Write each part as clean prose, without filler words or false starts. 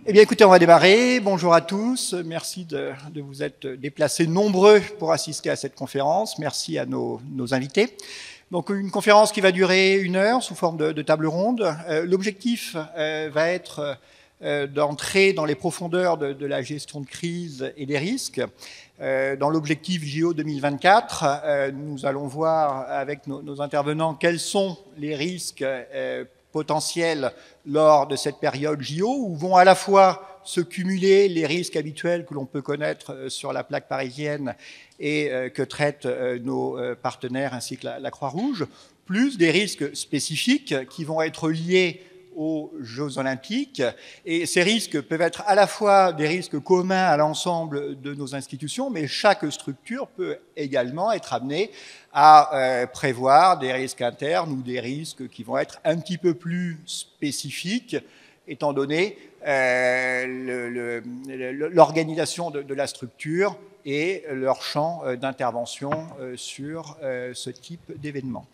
Eh bien, écoutez, on va démarrer. Bonjour à tous. Merci de vous être déplacés nombreux pour assister à cette conférence. Merci à nos invités. Donc, une conférence qui va durer 1 heure sous forme de table ronde. L'objectif va être d'entrer dans les profondeurs de la gestion de crise et des risques. Dans l'objectif JO 2024, nous allons voir avec nos intervenants quels sont les risques potentiels lors de cette période JO, où vont à la fois se cumuler les risques habituels que l'on peut connaître sur la plaque parisienne et que traitent nos partenaires ainsi que la Croix-Rouge, plus des risques spécifiques qui vont être liés aux Jeux Olympiques. Et ces risques peuvent être à la fois des risques communs à l'ensemble de nos institutions, mais chaque structure peut également être amenée à prévoir des risques internes ou des risques qui vont être un petit peu plus spécifiques, étant donné l'organisation de la structure et leur champ d'intervention sur ce type d'événement.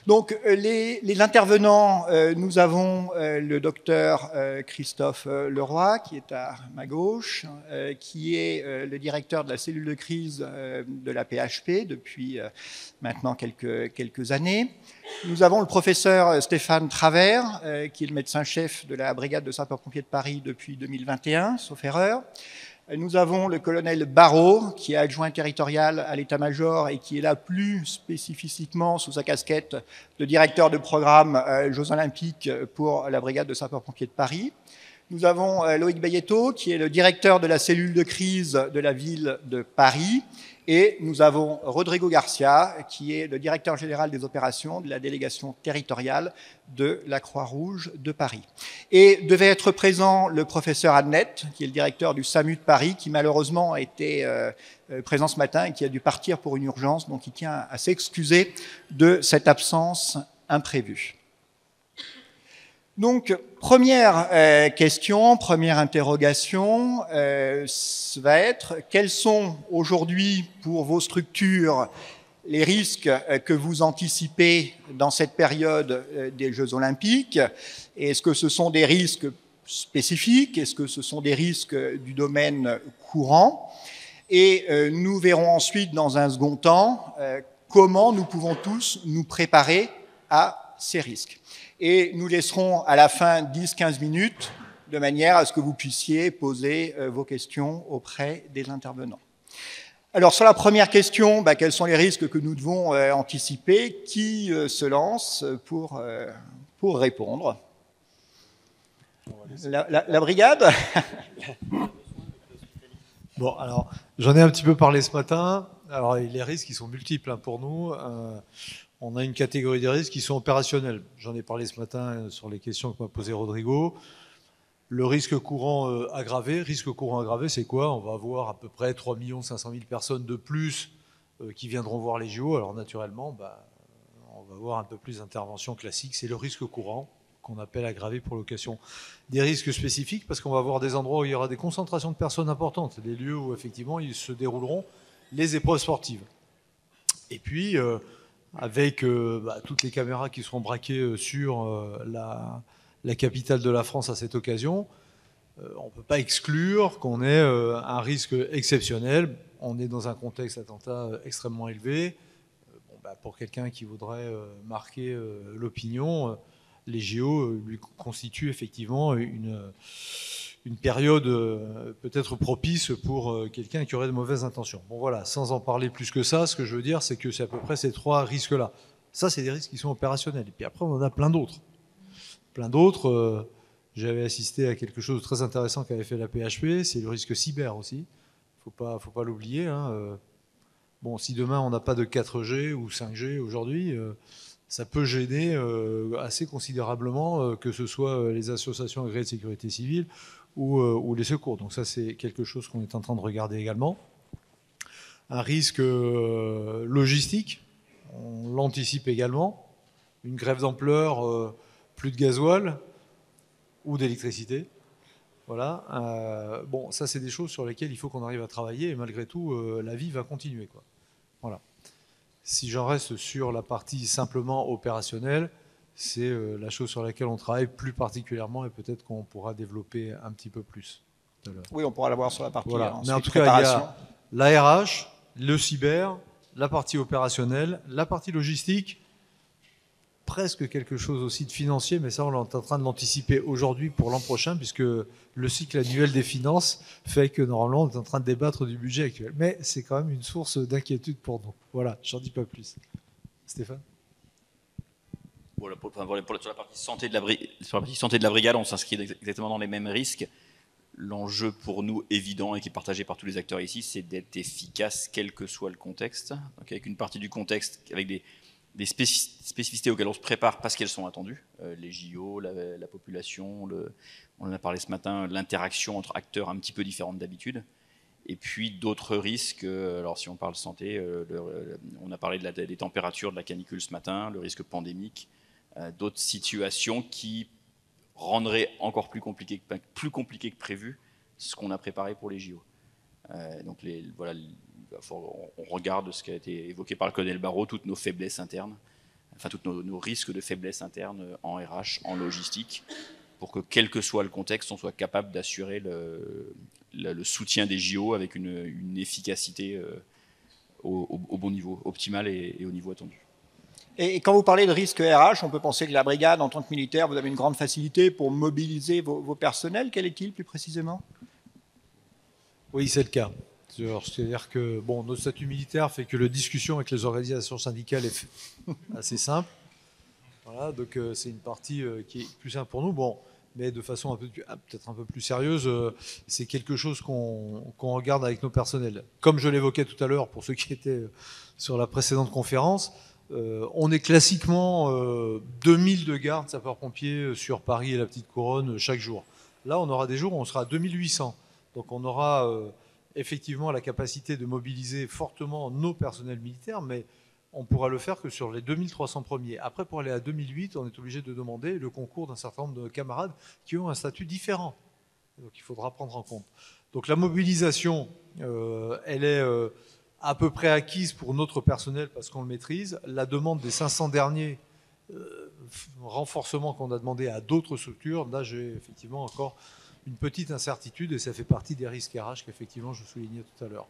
Donc, les intervenants, nous avons le docteur Christophe Leroy, qui est à ma gauche, qui est le directeur de la cellule de crise de la PHP depuis maintenant quelques années. Nous avons le professeur Stéphane Travers, qui est le médecin-chef de la brigade de sapeurs-pompiers de Paris depuis 2021, sauf erreur. Nous avons le colonel Barrault, qui est adjoint territorial à l'état-major et qui est là plus spécifiquement sous sa casquette de directeur de programme Jeux Olympiques pour la brigade de sapeurs-pompiers de Paris. Nous avons Loïc Bayetto, qui est le directeur de la cellule de crise de la ville de Paris. Et nous avons Rodrigo Garcia, qui est le directeur général des opérations de la délégation territoriale de la Croix-Rouge de Paris. Et devait être présent le professeur Adnet, qui est le directeur du SAMU de Paris, qui malheureusement était présent ce matin et qui a dû partir pour une urgence, donc il tient à s'excuser de cette absence imprévue. Donc, première question, première interrogation, va être quels sont aujourd'hui pour vos structures les risques que vous anticipez dans cette période des Jeux Olympiques? Est-ce que ce sont des risques spécifiques? Est-ce que ce sont des risques du domaine courant? Et nous verrons ensuite, dans un second temps, comment nous pouvons tous nous préparer à ces risques. Et nous laisserons à la fin 10-15 minutes de manière à ce que vous puissiez poser vos questions auprès des intervenants. Alors, sur la première question, quels sont les risques que nous devons anticiper? Qui se lance pour répondre? La brigade? Bon, alors, j'en ai un petit peu parlé ce matin. Alors, les risques, ils sont multiples pour nous. On a une catégorie des risques qui sont opérationnels. J'en ai parlé ce matin sur les questions que m'a posées Rodrigo. Le risque courant aggravé. Risque courant aggravé, c'est quoi? On va avoir à peu près 3 500 000 personnes de plus qui viendront voir les JO. Alors naturellement, on va avoir un peu plus d'intervention classique. C'est le risque courant qu'on appelle aggravé pour l'occasion. Des risques spécifiques, parce qu'on va avoir des endroits où il y aura des concentrations de personnes importantes, des lieux où effectivement ils se dérouleront les épreuves sportives. Et puis, avec toutes les caméras qui seront braquées sur la capitale de la France à cette occasion, on ne peut pas exclure qu'on ait un risque exceptionnel. On est dans un contexte d'attentat extrêmement élevé. Pour quelqu'un qui voudrait marquer l'opinion, les JO lui constituent effectivement une période peut-être propice pour quelqu'un qui aurait de mauvaises intentions. Bon voilà, sans en parler plus que ça, ce que je veux dire, c'est que c'est à peu près ces 3 risques-là. Ça, c'est des risques qui sont opérationnels. Et puis après, on en a plein d'autres. Plein d'autres. J'avais assisté à quelque chose de très intéressant qu'avait fait la PHP, c'est le risque cyber aussi. Faut pas l'oublier. Bon, si demain on n'a pas de 4G ou 5G aujourd'hui, ça peut gêner assez considérablement que ce soit les associations agréées de sécurité civile ou les secours. Donc ça, c'est quelque chose qu'on est en train de regarder également. Un risque logistique, on l'anticipe également. Une grève d'ampleur, plus de gasoil ou d'électricité. Voilà. Bon, ça, c'est des choses sur lesquelles il faut qu'on arrive à travailler et malgré tout, la vie va continuer, quoi. Voilà. Si j'en reste sur la partie simplement opérationnelle, c'est la chose sur laquelle on travaille plus particulièrement et peut-être qu'on pourra développer un petit peu plus tout à l'heure. Oui, on pourra l'avoir sur la partie Voilà. ensuite, Mais en tout cas, préparation. il y a la RH, le cyber, la partie opérationnelle, la partie logistique, presque quelque chose aussi de financier, mais ça on est en train de l'anticiper aujourd'hui pour l'an prochain, puisque le cycle annuel des finances fait que normalement on est en train de débattre du budget actuel. Mais c'est quand même une source d'inquiétude pour nous. Voilà, j'en dis pas plus. Stéphane ? Voilà, sur la partie santé de la brigade, on s'inscrit exactement dans les mêmes risques. L'enjeu pour nous évident et qui est partagé par tous les acteurs ici, c'est d'être efficace quel que soit le contexte. Donc avec une partie du contexte, avec des spécificités auxquelles on se prépare parce qu'elles sont attendues. Les JO, la population, on en a parlé ce matin, l'interaction entre acteurs un petit peu différente d'habitude. Et puis d'autres risques, alors si on parle santé, on a parlé des températures, de la canicule ce matin, le risque pandémique, d'autres situations qui rendraient encore plus compliqué que prévu ce qu'on a préparé pour les JO. Donc voilà, on regarde ce qui a été évoqué par le colonel Barrot, toutes nos faiblesses internes, enfin tous nos risques de faiblesse interne en RH, en logistique, pour que quel que soit le contexte, on soit capable d'assurer le soutien des JO avec une efficacité au bon niveau, optimal et au niveau attendu. Et quand vous parlez de risque RH, on peut penser que la brigade, en tant que militaire, vous avez une grande facilité pour mobiliser vos personnels. Quel est-il plus précisément ? Oui, c'est le cas. C'est-à-dire que notre statut militaire fait que la discussion avec les organisations syndicales est assez simple. Voilà, donc c'est une partie qui est plus simple pour nous. Mais de façon peut-être un peu plus sérieuse, c'est quelque chose qu'on regarde avec nos personnels. Comme je l'évoquais tout à l'heure pour ceux qui étaient sur la précédente conférence, on est classiquement 2000 de gardes sapeurs-pompiers sur Paris et la Petite Couronne chaque jour. Là, on aura des jours où on sera à 2800. Donc on aura effectivement la capacité de mobiliser fortement nos personnels militaires, mais on pourra le faire que sur les 2300 premiers. Après, pour aller à 2008, on est obligé de demander le concours d'un certain nombre de camarades qui ont un statut différent. Donc il faudra prendre en compte. Donc la mobilisation, elle est à peu près acquise pour notre personnel parce qu'on le maîtrise. La demande des 500 derniers, renforcement qu'on a demandé à d'autres structures, là j'ai effectivement encore une petite incertitude et ça fait partie des risques RH qu'effectivement je soulignais tout à l'heure.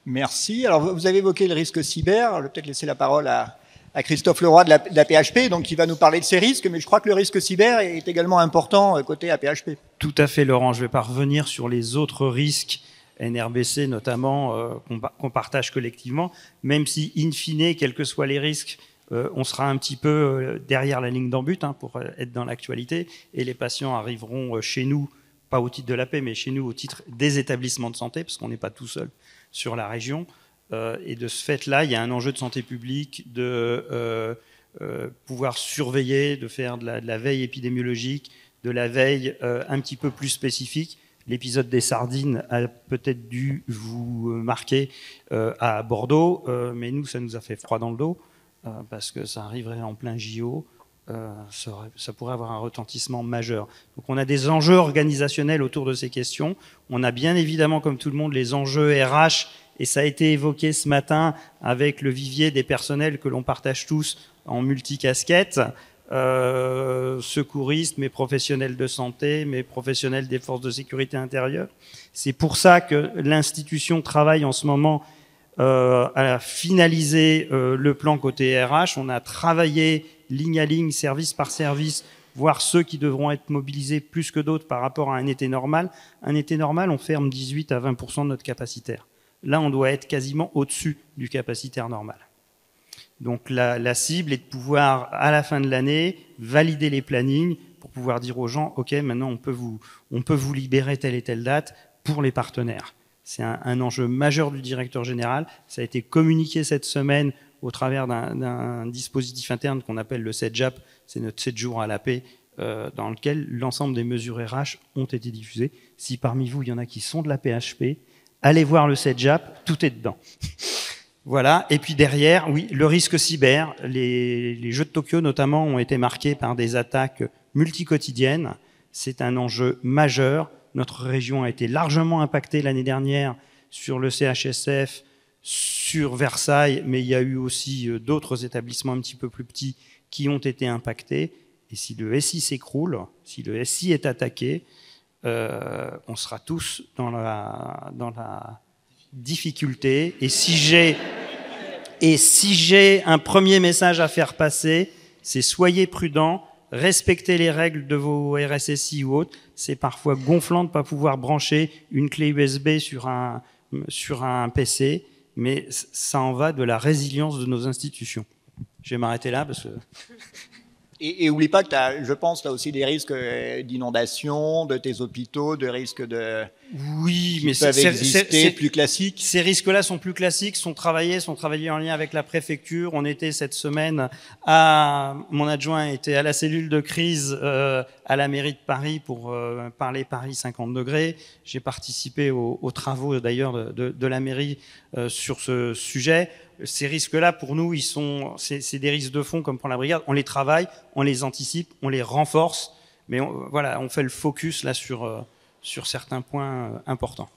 Merci. Alors, vous avez évoqué le risque cyber. Je vais peut-être laisser la parole à Christophe Leroy de la PHP, donc qui va nous parler de ces risques, mais je crois que le risque cyber est également important côté APHP. Tout à fait, Laurent. Je ne vais pas revenir sur les autres risques, NRBC notamment, qu'on partage collectivement, même si, in fine, quels que soient les risques, on sera un petit peu derrière la ligne d'en but pour être dans l'actualité, et les patients arriveront chez nous, pas au titre de la paix, mais chez nous au titre des établissements de santé, parce qu'on n'est pas tout seul sur la région. Et de ce fait-là, il y a un enjeu de santé publique, de pouvoir surveiller, de faire de la veille épidémiologique, de la veille un petit peu plus spécifique. L'épisode des sardines a peut-être dû vous marquer à Bordeaux, mais nous, ça nous a fait froid dans le dos, parce que ça arriverait en plein JO. Ça pourrait avoir un retentissement majeur. Donc on a des enjeux organisationnels autour de ces questions. On a bien évidemment, comme tout le monde, les enjeux RH, et ça a été évoqué ce matin avec le vivier des personnels que l'on partage tous en multicasquettes, secouristes, mais professionnels de santé, mais professionnels des forces de sécurité intérieure. C'est pour ça que l'institution travaille en ce moment à finaliser le plan côté RH. On a travaillé ligne à ligne, service par service, voir ceux qui devront être mobilisés plus que d'autres par rapport à un été normal. Un été normal, on ferme 18 à 20% de notre capacitaire. Là, on doit être quasiment au-dessus du capacitaire normal. Donc la cible est de pouvoir, à la fin de l'année, valider les plannings pour pouvoir dire aux gens, OK, maintenant on peut vous libérer telle et telle date pour les partenaires. C'est un enjeu majeur du directeur général. Ça a été communiqué cette semaine au travers d'un dispositif interne qu'on appelle le 7JAP, c'est notre 7 jours à la paix, dans lequel l'ensemble des mesures RH ont été diffusées. Si parmi vous, il y en a qui sont de la PHP, allez voir le 7JAP, tout est dedans. Voilà. Et puis derrière, oui, le risque cyber. Les Jeux de Tokyo, notamment, ont été marqués par des attaques multiquotidiennes. C'est un enjeu majeur. Notre région a été largement impactée l'année dernière sur le CHSF, sur Versailles, mais il y a eu aussi d'autres établissements un petit peu plus petits qui ont été impactés. Et si le SI s'écroule, si le SI est attaqué, on sera tous dans la difficulté. Et si j'ai un premier message à faire passer, c'est soyez prudents, respectez les règles de vos RSSI ou autres. C'est parfois gonflant de ne pas pouvoir brancher une clé USB sur un PC, mais ça en va de la résilience de nos institutions. Je vais m'arrêter là parce que... Et oublie pas que tu as, je pense, là aussi des risques d'inondation de tes hôpitaux, de risques de... Oui, mais c'est plus classique. Ces risques-là sont plus classiques, sont travaillés en lien avec la préfecture. On était cette semaine mon adjoint était à la cellule de crise à la mairie de Paris pour parler Paris 50 degrés. J'ai participé aux travaux d'ailleurs de la mairie sur ce sujet. Ces risques-là, pour nous, c'est des risques de fond comme pour la brigade. On les travaille, on les anticipe, on les renforce, mais on fait le focus là sur certains points importants.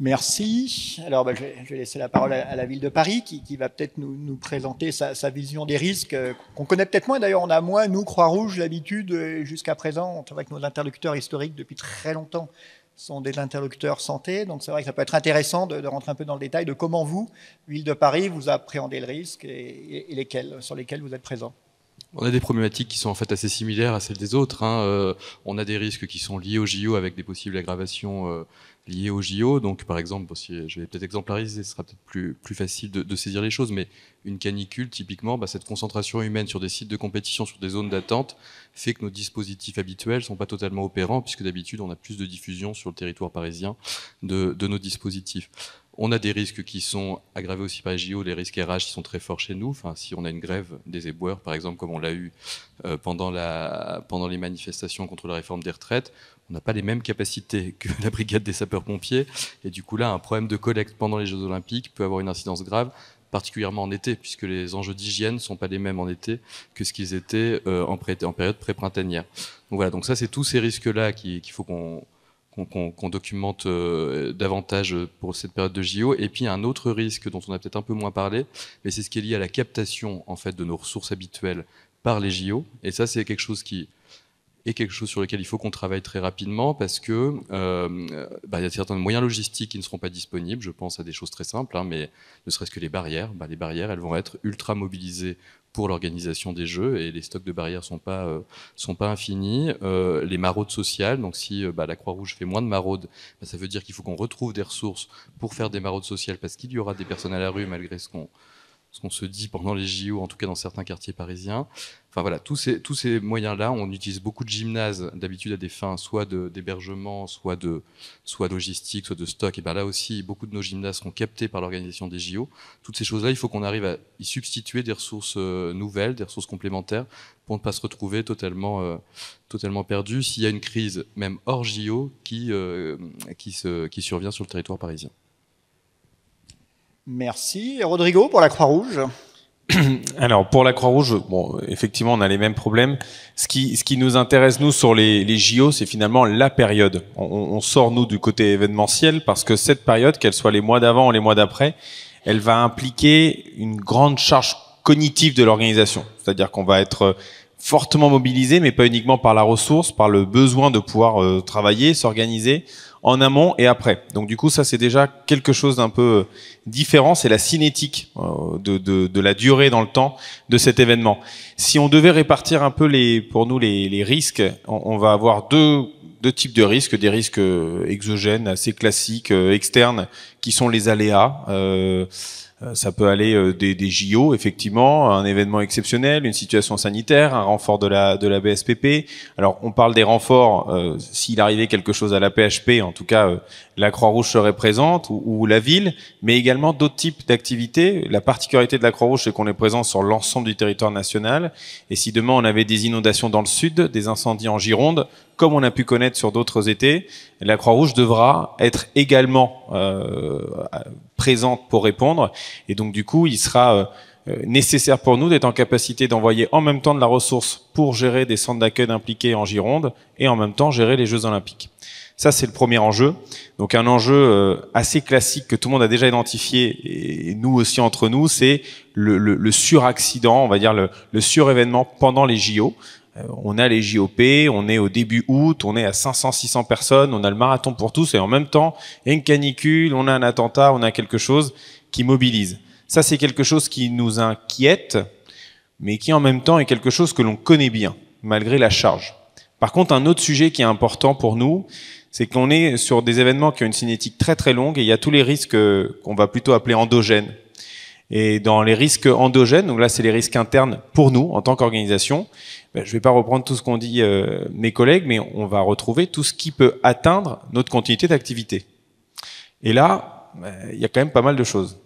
Merci. Alors, je vais laisser la parole à la ville de Paris qui va peut-être nous présenter sa vision des risques qu'on connaît peut-être moins. D'ailleurs, on a moins, nous, Croix-Rouge, l'habitude jusqu'à présent. C'est vrai que nos interlocuteurs historiques depuis très longtemps sont des interlocuteurs santé. Donc, c'est vrai que ça peut être intéressant de rentrer un peu dans le détail de comment vous, ville de Paris, vous appréhendez le risque et sur lesquels vous êtes présents. On a des problématiques qui sont en fait assez similaires à celles des autres. On a des risques qui sont liés au JO avec des possibles aggravations liées au JO. Donc, par exemple, si je vais peut-être exemplariser, ce sera peut-être plus facile de saisir les choses, mais une canicule, typiquement, cette concentration humaine sur des sites de compétition, sur des zones d'attente, fait que nos dispositifs habituels ne sont pas totalement opérants, puisque d'habitude, on a plus de diffusion sur le territoire parisien de nos dispositifs. On a des risques qui sont aggravés aussi par les JO, les risques RH qui sont très forts chez nous. Enfin, si on a une grève des éboueurs, par exemple, comme on l'a eu pendant les manifestations contre la réforme des retraites, on n'a pas les mêmes capacités que la brigade des sapeurs-pompiers. Et du coup, là, un problème de collecte pendant les Jeux Olympiques peut avoir une incidence grave, particulièrement en été, puisque les enjeux d'hygiène ne sont pas les mêmes en été que ce qu'ils étaient en période pré-printanière. Donc voilà, donc ça, c'est tous ces risques-là qu'il faut qu'on documente davantage pour cette période de JO. Et puis un autre risque dont on a peut-être un peu moins parlé, mais c'est ce qui est lié à la captation en fait de nos ressources habituelles par les JO. Et ça, c'est quelque chose sur lequel il faut qu'on travaille très rapidement parce que y a certains moyens logistiques qui ne seront pas disponibles. Je pense à des choses très simples, mais ne serait-ce que les barrières. Les barrières, elles vont être ultra mobilisées pour l'organisation des Jeux et les stocks de barrières sont pas infinis. Les maraudes sociales, donc si la Croix-Rouge fait moins de maraudes, ça veut dire qu'il faut qu'on retrouve des ressources pour faire des maraudes sociales parce qu'il y aura des personnes à la rue malgré ce qu'on se dit pendant les JO, en tout cas dans certains quartiers parisiens. Enfin voilà, tous ces moyens-là, on utilise beaucoup de gymnases d'habitude à des fins soit d'hébergement, soit logistique, soit de stock. Et là aussi, beaucoup de nos gymnases seront captés par l'organisation des JO. Toutes ces choses-là, il faut qu'on arrive à y substituer des ressources nouvelles, des ressources complémentaires, pour ne pas se retrouver totalement perdu s'il y a une crise, même hors JO, qui survient sur le territoire parisien. Merci. Rodrigo, pour la Croix-Rouge. Alors, pour la Croix-Rouge, effectivement, on a les mêmes problèmes. Ce qui nous intéresse, nous, sur les JO, c'est finalement la période. On sort, nous, du côté événementiel, parce que cette période, qu'elle soit les mois d'avant ou les mois d'après, elle va impliquer une grande charge cognitive de l'organisation. C'est-à-dire qu'on va être fortement mobilisé, mais pas uniquement par la ressource, par le besoin de pouvoir travailler, s'organiser en amont et après. Donc du coup, ça c'est déjà quelque chose d'un peu différent, c'est la cinétique de la durée dans le temps de cet événement. Si on devait répartir un peu pour nous les risques, on va avoir deux types de risques, des risques exogènes assez classiques, externes, qui sont les aléas. Ça peut aller des JO, effectivement, un événement exceptionnel, une situation sanitaire, un renfort de la BSPP. Alors, on parle des renforts, s'il arrivait quelque chose à la PHP, en tout cas, la Croix-Rouge serait présente, ou la ville, mais également d'autres types d'activités. La particularité de la Croix-Rouge, c'est qu'on est présent sur l'ensemble du territoire national. Et si demain, on avait des inondations dans le sud, des incendies en Gironde, comme on a pu connaître sur d'autres étés, la Croix-Rouge devra être également présente pour répondre. Et donc, du coup, il sera nécessaire pour nous d'être en capacité d'envoyer en même temps de la ressource pour gérer des centres d'accueil impliqués en Gironde et en même temps gérer les Jeux Olympiques. Ça, c'est le premier enjeu. Donc un enjeu assez classique que tout le monde a déjà identifié, et nous aussi entre nous, c'est le suraccident, on va dire le surévénement pendant les JO. On a les JOP, on est au début août, on est à 500-600 personnes, on a le marathon pour tous, et en même temps, il y a une canicule, on a un attentat, on a quelque chose qui mobilise. Ça, c'est quelque chose qui nous inquiète, mais qui en même temps est quelque chose que l'on connaît bien, malgré la charge. Par contre, un autre sujet qui est important pour nous, c'est qu'on est sur des événements qui ont une cinétique très très longue, et il y a tous les risques qu'on va plutôt appeler endogènes. Et dans les risques endogènes, donc là c'est les risques internes pour nous en tant qu'organisation, je ne vais pas reprendre tout ce qu'ont dit mes collègues, mais on va retrouver tout ce qui peut atteindre notre continuité d'activité. Et là, il y a quand même pas mal de choses.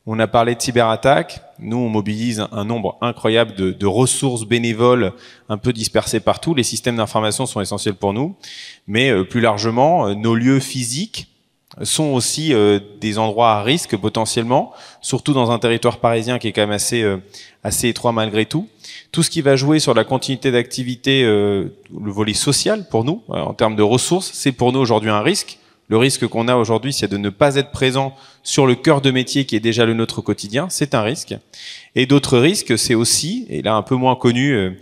On a parlé de cyberattaques. Nous, on mobilise un nombre incroyable de ressources bénévoles un peu dispersées partout. Les systèmes d'information sont essentiels pour nous. Mais plus largement, nos lieux physiques sont aussi des endroits à risque potentiellement, surtout dans un territoire parisien qui est quand même assez étroit malgré tout. Tout ce qui va jouer sur la continuité d'activité, le volet social pour nous, en termes de ressources, c'est pour nous aujourd'hui un risque. Le risque qu'on a aujourd'hui, c'est de ne pas être présent sur le cœur de métier qui est déjà le nôtre au quotidien. C'est un risque. Et d'autres risques, c'est aussi, et là un peu moins connu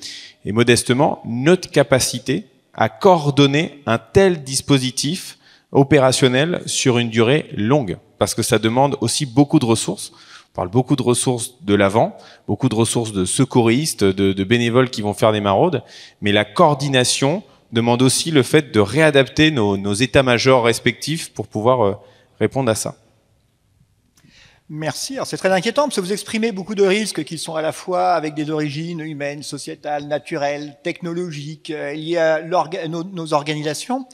et modestement, notre capacité à coordonner un tel dispositif opérationnel sur une durée longue. Parce que ça demande aussi beaucoup de ressources. On parle beaucoup de ressources de l'avant, beaucoup de ressources de secouristes, de bénévoles qui vont faire des maraudes. Mais la coordination demande aussi le fait de réadapter nos états-majors respectifs pour pouvoir répondre à ça. Merci. Alors c'est très inquiétant parce que vous exprimez beaucoup de risques qui sont à la fois avec des origines humaines, sociétales, naturelles, technologiques, liées à nos organisations.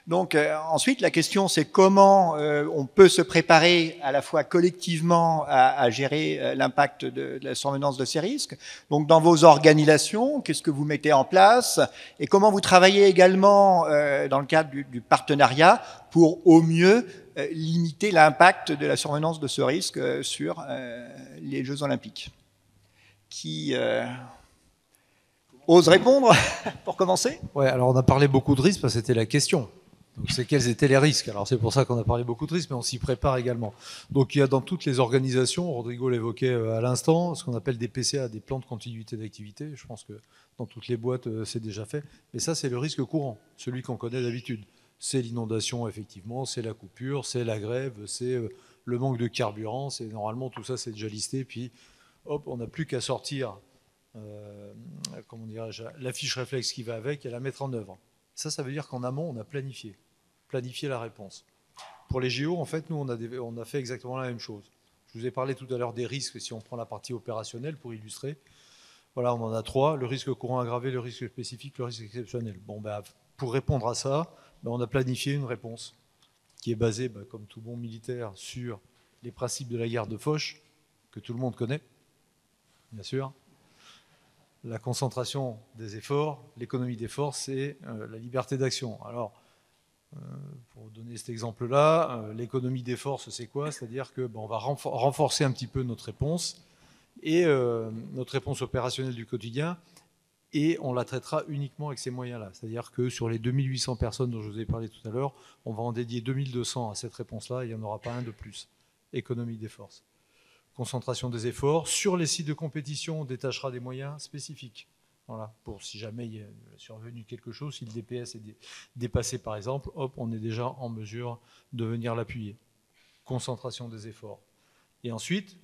Donc ensuite, la question c'est comment on peut se préparer à la fois collectivement à gérer l'impact de la survenance de ces risques. Donc dans vos organisations, qu'est-ce que vous mettez en place et comment vous travaillez également dans le cadre du partenariat pour au mieux limiter l'impact de la survenance de ce risque sur les Jeux Olympiques. Qui ose répondre pour commencer? Ouais, alors on a parlé beaucoup de risques parce que c'était la question. Donc c'est quels étaient les risques. Alors c'est pour ça qu'on a parlé beaucoup de risques, mais on s'y prépare également. Donc il y a dans toutes les organisations, Rodrigo l'évoquait à l'instant, ce qu'on appelle des PCA, des plans de continuité d'activité. Je pense que dans toutes les boîtes c'est déjà fait. Mais ça c'est le risque courant, celui qu'on connaît d'habitude. C'est l'inondation effectivement, c'est la coupure, c'est la grève, c'est le manque de carburant. C'est normalement tout ça c'est déjà listé. Puis hop, on n'a plus qu'à sortir comment dirais-je, la fiche réflexe qui va avec et la mettre en œuvre. Ça veut dire qu'en amont, on a planifié la réponse. Pour les JO, en fait, nous, on a fait exactement la même chose. Je vous ai parlé tout à l'heure des risques, si on prend la partie opérationnelle pour illustrer. Voilà, on en a 3, le risque courant aggravé, le risque spécifique, le risque exceptionnel. Bon, pour répondre à ça, on a planifié une réponse qui est basée, comme tout bon militaire, sur les principes de la guerre de Foch, que tout le monde connaît, bien sûr. La concentration des efforts, l'économie d'efforts, c'est la liberté d'action. Alors, pour donner cet exemple-là, l'économie des forces, c'est quoi? C'est-à-dire que on va renforcer un petit peu notre réponse et notre réponse opérationnelle du quotidien, et on la traitera uniquement avec ces moyens-là. C'est-à-dire que sur les 2800 personnes dont je vous ai parlé tout à l'heure, on va en dédier 2200 à cette réponse-là, et il n'y en aura pas un de plus. Économie des forces. Concentration des efforts. Sur les sites de compétition, on détachera des moyens spécifiques. Voilà, pour si jamais il y a survenu quelque chose, si le DPS est dépassé par exemple, hop, on est déjà en mesure de venir l'appuyer. Concentration des efforts. Et ensuite,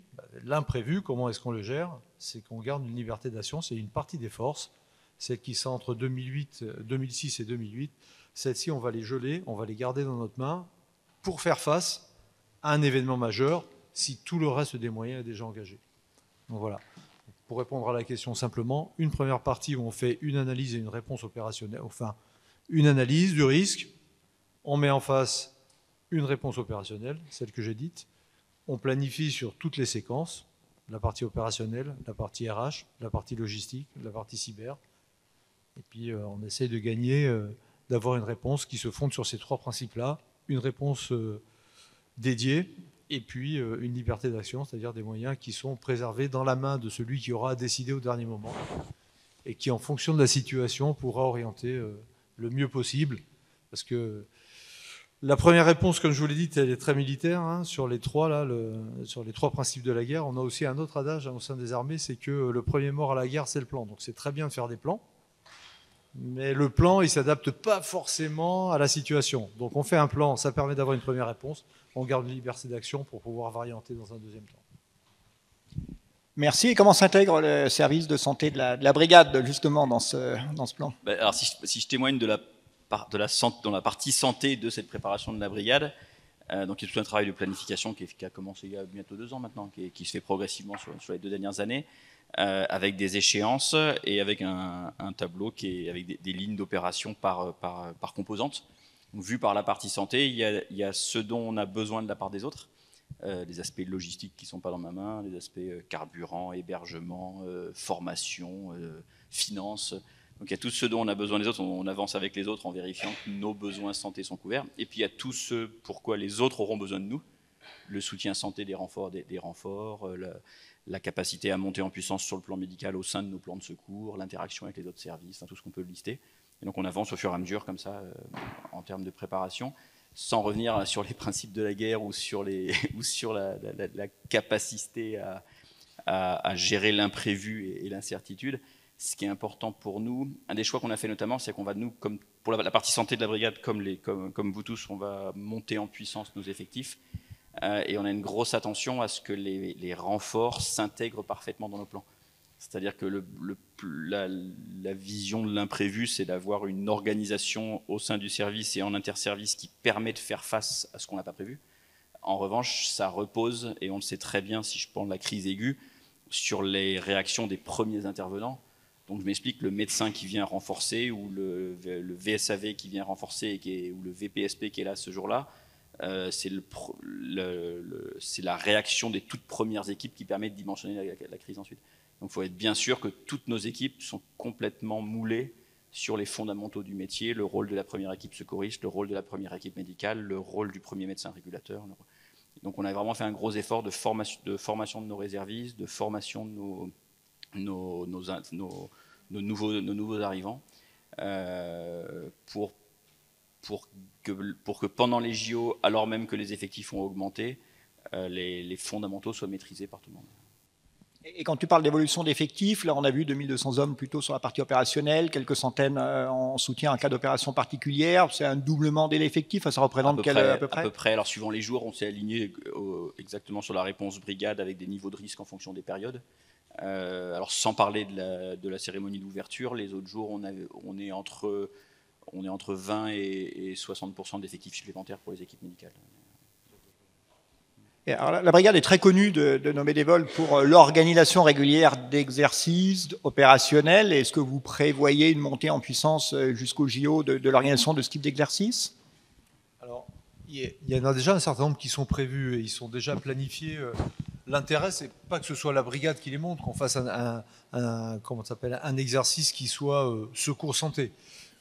l'imprévu, comment est-ce qu'on le gère? C'est qu'on garde une liberté d'action, c'est une partie des forces, celles qui sont entre 2006 et 2008. Celles-ci, on va les geler, on va les garder dans notre main pour faire face à un événement majeur si tout le reste des moyens est déjà engagé. Donc voilà. Pour répondre à la question simplement, une première partie où on fait une analyse et une réponse opérationnelle, enfin une analyse du risque, on met en face une réponse opérationnelle, celle que j'ai dite, on planifie sur toutes les séquences, la partie opérationnelle, la partie RH, la partie logistique, la partie cyber, et puis on essaye de gagner, d'avoir une réponse qui se fonde sur ces 3 principes-là, une réponse dédiée, et puis une liberté d'action, c'est-à-dire des moyens qui sont préservés dans la main de celui qui aura à décider au dernier moment et qui, en fonction de la situation, pourra orienter le mieux possible. Parce que La première réponse, comme je vous l'ai dit, elle est très militaire. Hein, sur les trois là, sur les trois principes de la guerre, on a aussi un autre adage au sein des armées, c'est que le premier mort à la guerre, c'est le plan. Donc c'est très bien de faire des plans, mais le plan, il s'adapte pas forcément à la situation. Donc on fait un plan, ça permet d'avoir une première réponse. On garde une liberté d'action pour pouvoir varianter dans un deuxième temps. Merci. Et comment s'intègre le service de santé de la brigade, justement, dans ce plan? Alors, si je témoigne dans la partie santé de cette préparation de la brigade, donc il y a tout un travail de planification qui a commencé il y a bientôt 2 ans maintenant, qui se fait progressivement sur les 2 dernières années, avec des échéances et avec un tableau avec des lignes d'opération par composante. Donc, vu par la partie santé, il y a ce dont on a besoin de la part des autres. Les aspects logistiques qui ne sont pas dans ma main, les aspects carburant, hébergement, formation, finance. Donc il y a tout ce dont on a besoin des autres, on avance avec les autres en vérifiant que nos besoins santé sont couverts. Et puis il y a tout ce pourquoi les autres auront besoin de nous, le soutien santé des renforts, la capacité à monter en puissance sur le plan médical au sein de nos plans de secours, l'interaction avec les autres services, tout ce qu'on peut lister. Et donc on avance au fur et à mesure comme ça en termes de préparation, sans revenir sur les principes de la guerre ou sur la capacité à gérer l'imprévu et l'incertitude. Ce qui est important pour nous, un des choix qu'on a fait notamment, c'est qu'on va, nous, comme pour la partie santé de la brigade, comme vous tous, on va monter en puissance nos effectifs. Et on a une grosse attention à ce que les renforts s'intègrent parfaitement dans nos plans. C'est-à-dire que la vision de l'imprévu, c'est d'avoir une organisation au sein du service et en interservice qui permet de faire face à ce qu'on n'a pas prévu. En revanche, ça repose, et on le sait très bien si je prends la crise aiguë, sur les réactions des premiers intervenants. Donc je m'explique, le médecin qui vient renforcer, ou le VSAV qui vient renforcer, ou le VPSP qui est là ce jour-là, c'est la réaction des toutes premières équipes qui permet de dimensionner la crise ensuite. Donc il faut être bien sûr que toutes nos équipes sont complètement moulées sur les fondamentaux du métier, le rôle de la première équipe secouriste, le rôle de la première équipe médicale, le rôle du premier médecin régulateur. Donc on a vraiment fait un gros effort de formation de nos réservistes, de formation de nos nouveaux arrivants, pour que pendant les JO, alors même que les effectifs ont augmenté, les fondamentaux soient maîtrisés par tout le monde. Et quand tu parles d'évolution d'effectifs, là on a vu 2200 hommes plutôt sur la partie opérationnelle, quelques centaines en soutien en cas d'opération particulière, c'est un doublement de l'effectif, ça représente à peu près? À peu près, alors suivant les jours, on s'est aligné exactement sur la réponse brigade avec des niveaux de risque en fonction des périodes. Alors sans parler de la cérémonie d'ouverture, les autres jours on est entre 20 et 60% d'effectifs supplémentaires pour les équipes médicales. Et alors, la brigade est très connue de nos bénévoles pour l'organisation régulière d'exercices opérationnels. Est-ce que vous prévoyez une montée en puissance jusqu'au JO de l'organisation de ce type d'exercice? Alors, il y en a déjà un certain nombre qui sont prévus et ils sont déjà planifiés. L'intérêt, c'est pas que ce soit la brigade qui les monte, qu'on fasse un exercice qui soit secours santé.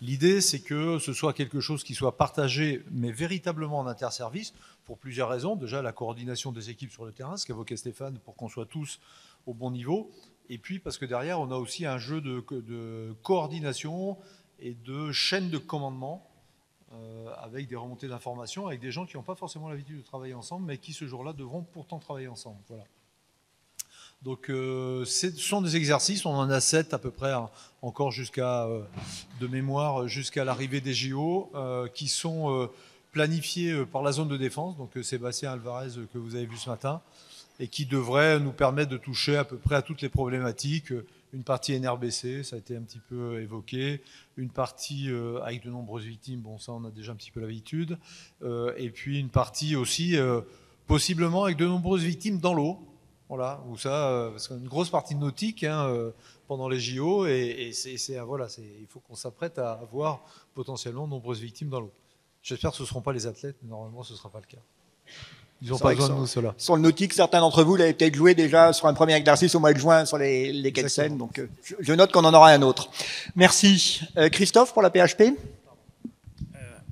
L'idée, c'est que ce soit quelque chose qui soit partagé, mais véritablement en interservice, pour plusieurs raisons. Déjà, la coordination des équipes sur le terrain, ce qu'évoquait Stéphane, pour qu'on soit tous au bon niveau. Et puis, parce que derrière, on a aussi un jeu de coordination et de chaîne de commandement, avec des remontées d'informations, avec des gens qui n'ont pas forcément l'habitude de travailler ensemble, mais qui, ce jour-là, devront pourtant travailler ensemble. Voilà. Donc, ce sont des exercices, on en a 7 à peu près, encore de mémoire, jusqu'à l'arrivée des JO, qui sont planifiés par la zone de défense, donc Sébastien Alvarez que vous avez vu ce matin, et qui devraient nous permettre de toucher à peu près à toutes les problématiques. Une partie NRBC, ça a été un petit peu évoqué, une partie avec de nombreuses victimes, bon ça on a déjà un petit peu l'habitude, et puis une partie aussi possiblement avec de nombreuses victimes dans l'eau. Voilà, ou ça, parce qu'une grosse partie nautique pendant les JO, et il faut qu'on s'apprête à avoir potentiellement de nombreuses victimes dans l'eau. J'espère que ce ne seront pas les athlètes, mais normalement ce ne sera pas le cas. Ils n'ont pas besoin de nous, ceux-là. Sur le nautique, certains d'entre vous l'avaient peut-être joué déjà sur un premier exercice au mois de juin sur les quais de Seine, donc je note qu'on en aura un autre. Merci. Christophe, pour la PHP?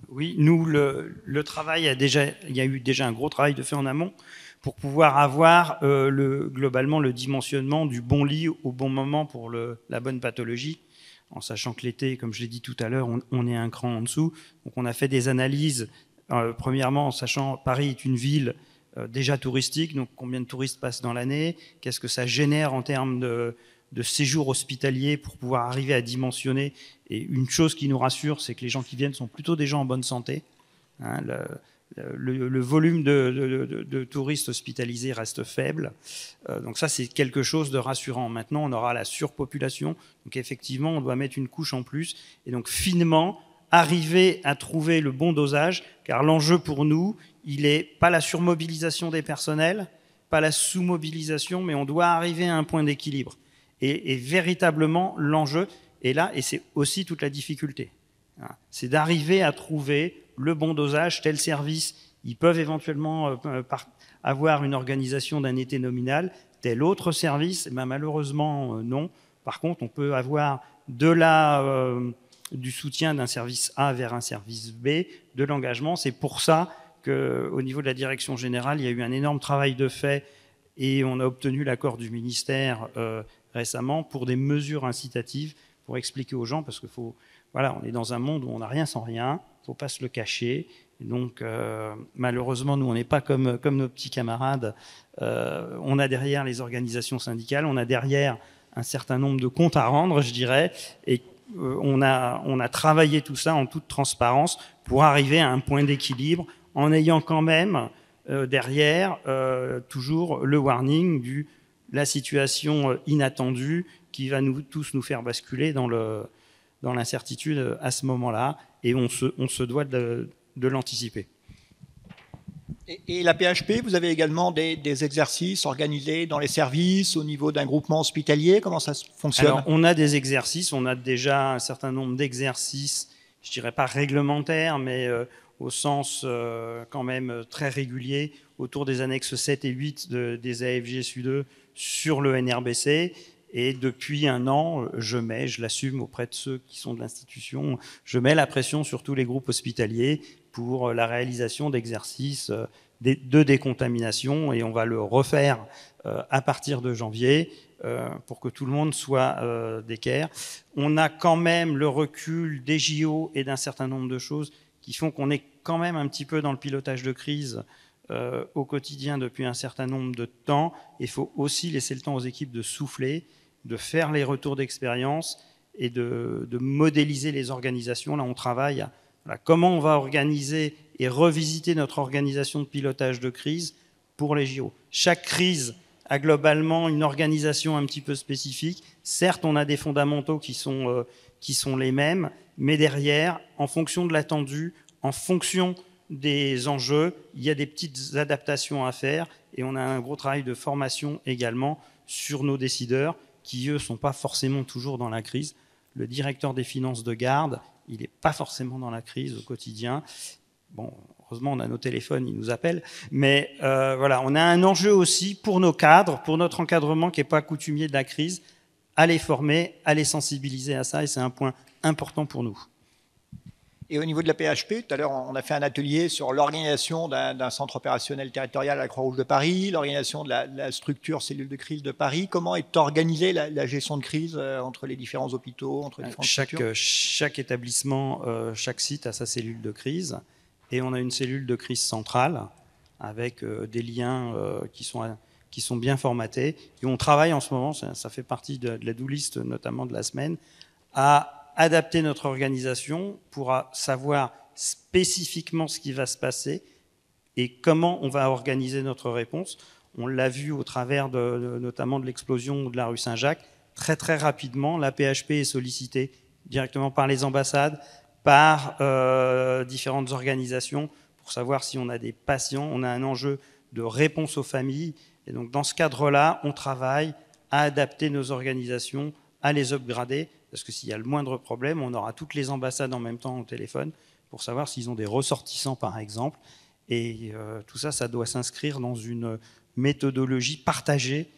Oui, nous, le travail il y a eu déjà un gros travail de fait en amont, pour pouvoir avoir globalement le dimensionnement du bon lit au bon moment pour la bonne pathologie, en sachant que l'été, comme je l'ai dit tout à l'heure, on est un cran en dessous. Donc on a fait des analyses Premièrement, en sachant Paris est une ville déjà touristique, donc combien de touristes passent dans l'année, qu'est-ce que ça génère en termes de séjour hospitalier pour pouvoir arriver à dimensionner. Et une chose qui nous rassure, c'est que les gens qui viennent sont plutôt des gens en bonne santé. Hein, le volume de touristes hospitalisés reste faible. Donc ça, c'est quelque chose de rassurant. Maintenant, on aura la surpopulation. Donc effectivement, on doit mettre une couche en plus. Et donc finement, arriver à trouver le bon dosage, car l'enjeu pour nous, il n'est pas la surmobilisation des personnels, pas la sous-mobilisation, mais on doit arriver à un point d'équilibre. Et véritablement, l'enjeu est là, et c'est aussi toute la difficulté. C'est d'arriver à trouver le bon dosage. Tel service, ils peuvent éventuellement avoir une organisation d'un été nominal. Tel autre service, ben malheureusement, non. Par contre, on peut avoir du soutien d'un service A vers un service B, de l'engagement. C'est pour ça qu'au niveau de la direction générale, il y a eu un énorme travail de fait et on a obtenu l'accord du ministère récemment pour des mesures incitatives pour expliquer aux gens, parce que voilà, on est dans un monde où on n'a rien sans rien, il ne faut pas se le cacher. Et donc, malheureusement, nous, on n'est pas comme nos petits camarades. On a derrière les organisations syndicales, on a derrière un certain nombre de comptes à rendre, je dirais, et on a travaillé tout ça en toute transparence pour arriver à un point d'équilibre en ayant quand même derrière toujours le warning la situation inattendue qui va tous nous faire basculer dans l'incertitude à ce moment-là, et on se doit de l'anticiper. Et la PHP, vous avez également des exercices organisés dans les services, au niveau d'un groupement hospitalier, comment ça fonctionne? Alors, on a des exercices, on a déjà un certain nombre d'exercices, je ne dirais pas réglementaires, mais au sens quand même très régulier, autour des annexes 7 et 8 des AFG SU2 sur le NRBC. Et depuis un an, je l'assume auprès de ceux qui sont de l'institution, je mets la pression sur tous les groupes hospitaliers pour la réalisation d'exercices de décontamination, et on va le refaire à partir de janvier pour que tout le monde soit d'équerre. On a quand même le recul des JO et d'un certain nombre de choses qui font qu'on est quand même un petit peu dans le pilotage de crise au quotidien depuis un certain nombre de temps. Il faut aussi laisser le temps aux équipes de souffler, de faire les retours d'expérience et de modéliser les organisations. Là, on travaille à comment on va organiser et revisiter notre organisation de pilotage de crise pour les JO. Chaque crise a globalement une organisation un petit peu spécifique. Certes, on a des fondamentaux qui sont les mêmes, mais derrière, en fonction de l'attendu, en fonction des enjeux, il y a des petites adaptations à faire, et on a un gros travail de formation également sur nos décideurs qui, eux, ne sont pas forcément toujours dans la crise. Le directeur des finances de garde, il n'est pas forcément dans la crise au quotidien. Bon, heureusement, on a nos téléphones, ils nous appellent. Mais voilà, on a un enjeu aussi pour nos cadres, pour notre encadrement qui n'est pas coutumier de la crise, à les former, à les sensibiliser à ça, et c'est un point important pour nous. Et au niveau de la PHP, tout à l'heure, on a fait un atelier sur l'organisation d'un centre opérationnel territorial à la Croix-Rouge de Paris, l'organisation de la structure cellule de crise de Paris. Comment est organisée la gestion de crise entre les différents hôpitaux, entre les différentes structures ? Chaque établissement, chaque site a sa cellule de crise, et on a une cellule de crise centrale avec des liens qui sont bien formatés. Et on travaille en ce moment, ça fait partie de la do-list notamment de la semaine, à adapter notre organisation pour savoir spécifiquement ce qui va se passer et comment on va organiser notre réponse. On l'a vu au travers notamment de l'explosion de la rue Saint-Jacques. Très très rapidement, la PHP est sollicitée directement par les ambassades, par différentes organisations pour savoir si on a des patients. On a un enjeu de réponse aux familles. Et donc dans ce cadre-là, on travaille à adapter nos organisations, à les upgrader. Parce que s'il y a le moindre problème, on aura toutes les ambassades en même temps au téléphone pour savoir s'ils ont des ressortissants, par exemple. Et tout ça, ça doit s'inscrire dans une méthodologie partagée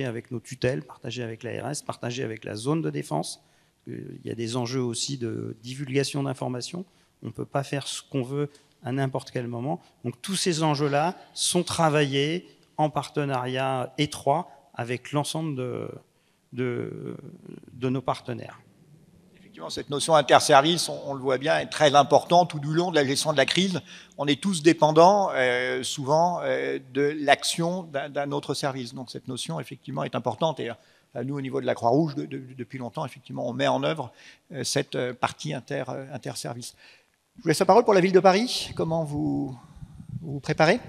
avec nos tutelles, partagée avec l'ARS, partagée avec la zone de défense. Il y a des enjeux aussi de divulgation d'informations. On ne peut pas faire ce qu'on veut à n'importe quel moment. Donc tous ces enjeux-là sont travaillés en partenariat étroit avec l'ensemble de nos partenaires. effectivement, cette notion interservice, on le voit bien, est très importante tout du long de la gestion de la crise. On est tous dépendants, souvent, de l'action d'un autre service. Donc cette notion, effectivement, est importante. Et nous, au niveau de la Croix-Rouge, depuis longtemps, effectivement, on met en œuvre cette partie interservice. Je vous laisse la parole pour la ville de Paris. Comment vous vous préparez ?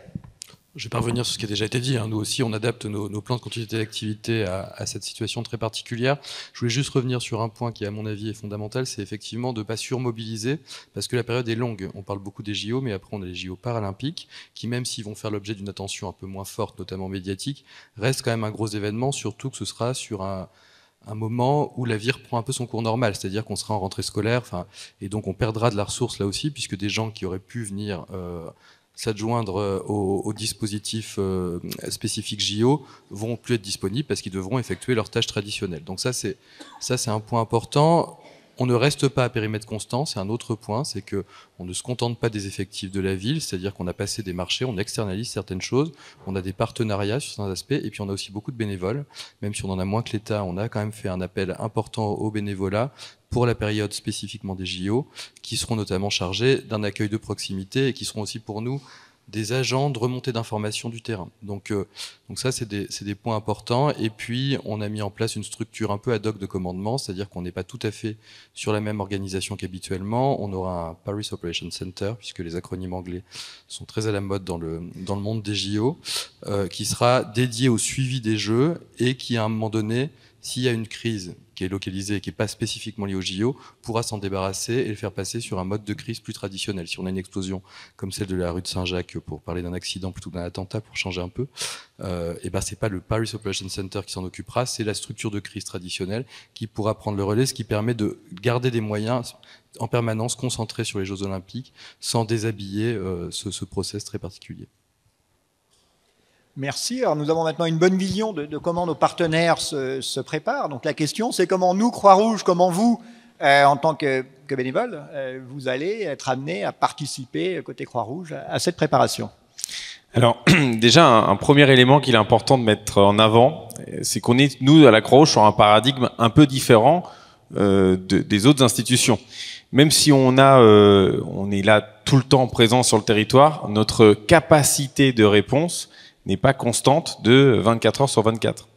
Je vais pas revenir sur ce qui a déjà été dit. Nous aussi, on adapte nos plans de continuité d'activité à cette situation très particulière. Je voulais juste revenir sur un point qui, à mon avis, est fondamental, c'est effectivement de ne pas surmobiliser, parce que la période est longue. On parle beaucoup des JO, mais après, on a les JO paralympiques, qui, même s'ils vont faire l'objet d'une attention un peu moins forte, notamment médiatique, restent quand même un gros événement, surtout que ce sera sur un moment où la vie reprend un peu son cours normal, c'est-à-dire qu'on sera en rentrée scolaire, et donc on perdra de la ressource là aussi, puisque des gens qui auraient pu venir s'adjoindre au dispositif spécifique JO vont plus être disponibles parce qu'ils devront effectuer leurs tâches traditionnelles. Donc ça c'est un point important. On ne reste pas à périmètre constant, c'est un autre point, c'est que on ne se contente pas des effectifs de la ville, c'est-à-dire qu'on a passé des marchés, on externalise certaines choses, on a des partenariats sur certains aspects, et puis on a aussi beaucoup de bénévoles, même si on en a moins que l'État, on a quand même fait un appel important au bénévolat pour la période spécifiquement des JO, qui seront notamment chargés d'un accueil de proximité et qui seront aussi pour nous des agents de remontée d'informations du terrain. Donc ça, c'est des points importants. Et puis, on a mis en place une structure un peu ad hoc de commandement, c'est-à-dire qu'on n'est pas tout à fait sur la même organisation qu'habituellement. On aura un Paris Operations Center, puisque les acronymes anglais sont très à la mode dans le monde des JO, qui sera dédié au suivi des Jeux et qui, à un moment donné, s'il y a une crise qui est localisée et qui n'est pas spécifiquement liée au JO, pourra s'en débarrasser et le faire passer sur un mode de crise plus traditionnel. Si on a une explosion comme celle de la rue de Saint-Jacques, pour parler d'un accident plutôt que d'un attentat, pour changer un peu, c'est pas le Paris Operations Center qui s'en occupera, c'est la structure de crise traditionnelle qui pourra prendre le relais, ce qui permet de garder des moyens en permanence concentrés sur les Jeux Olympiques sans déshabiller ce process très particulier. Merci. Alors, nous avons maintenant une bonne vision de comment nos partenaires se préparent. Donc, la question, c'est comment nous, Croix-Rouge, comment vous, en tant que bénévole, vous allez être amenés à participer, côté Croix-Rouge, à cette préparation. Alors, déjà, un premier élément qu'il est important de mettre en avant, c'est qu'on est, nous, à la Croix-Rouge, sur un paradigme un peu différent des autres institutions. Même si on est là tout le temps présent sur le territoire, notre capacité de réponse n'est pas constante de 24 heures sur 24.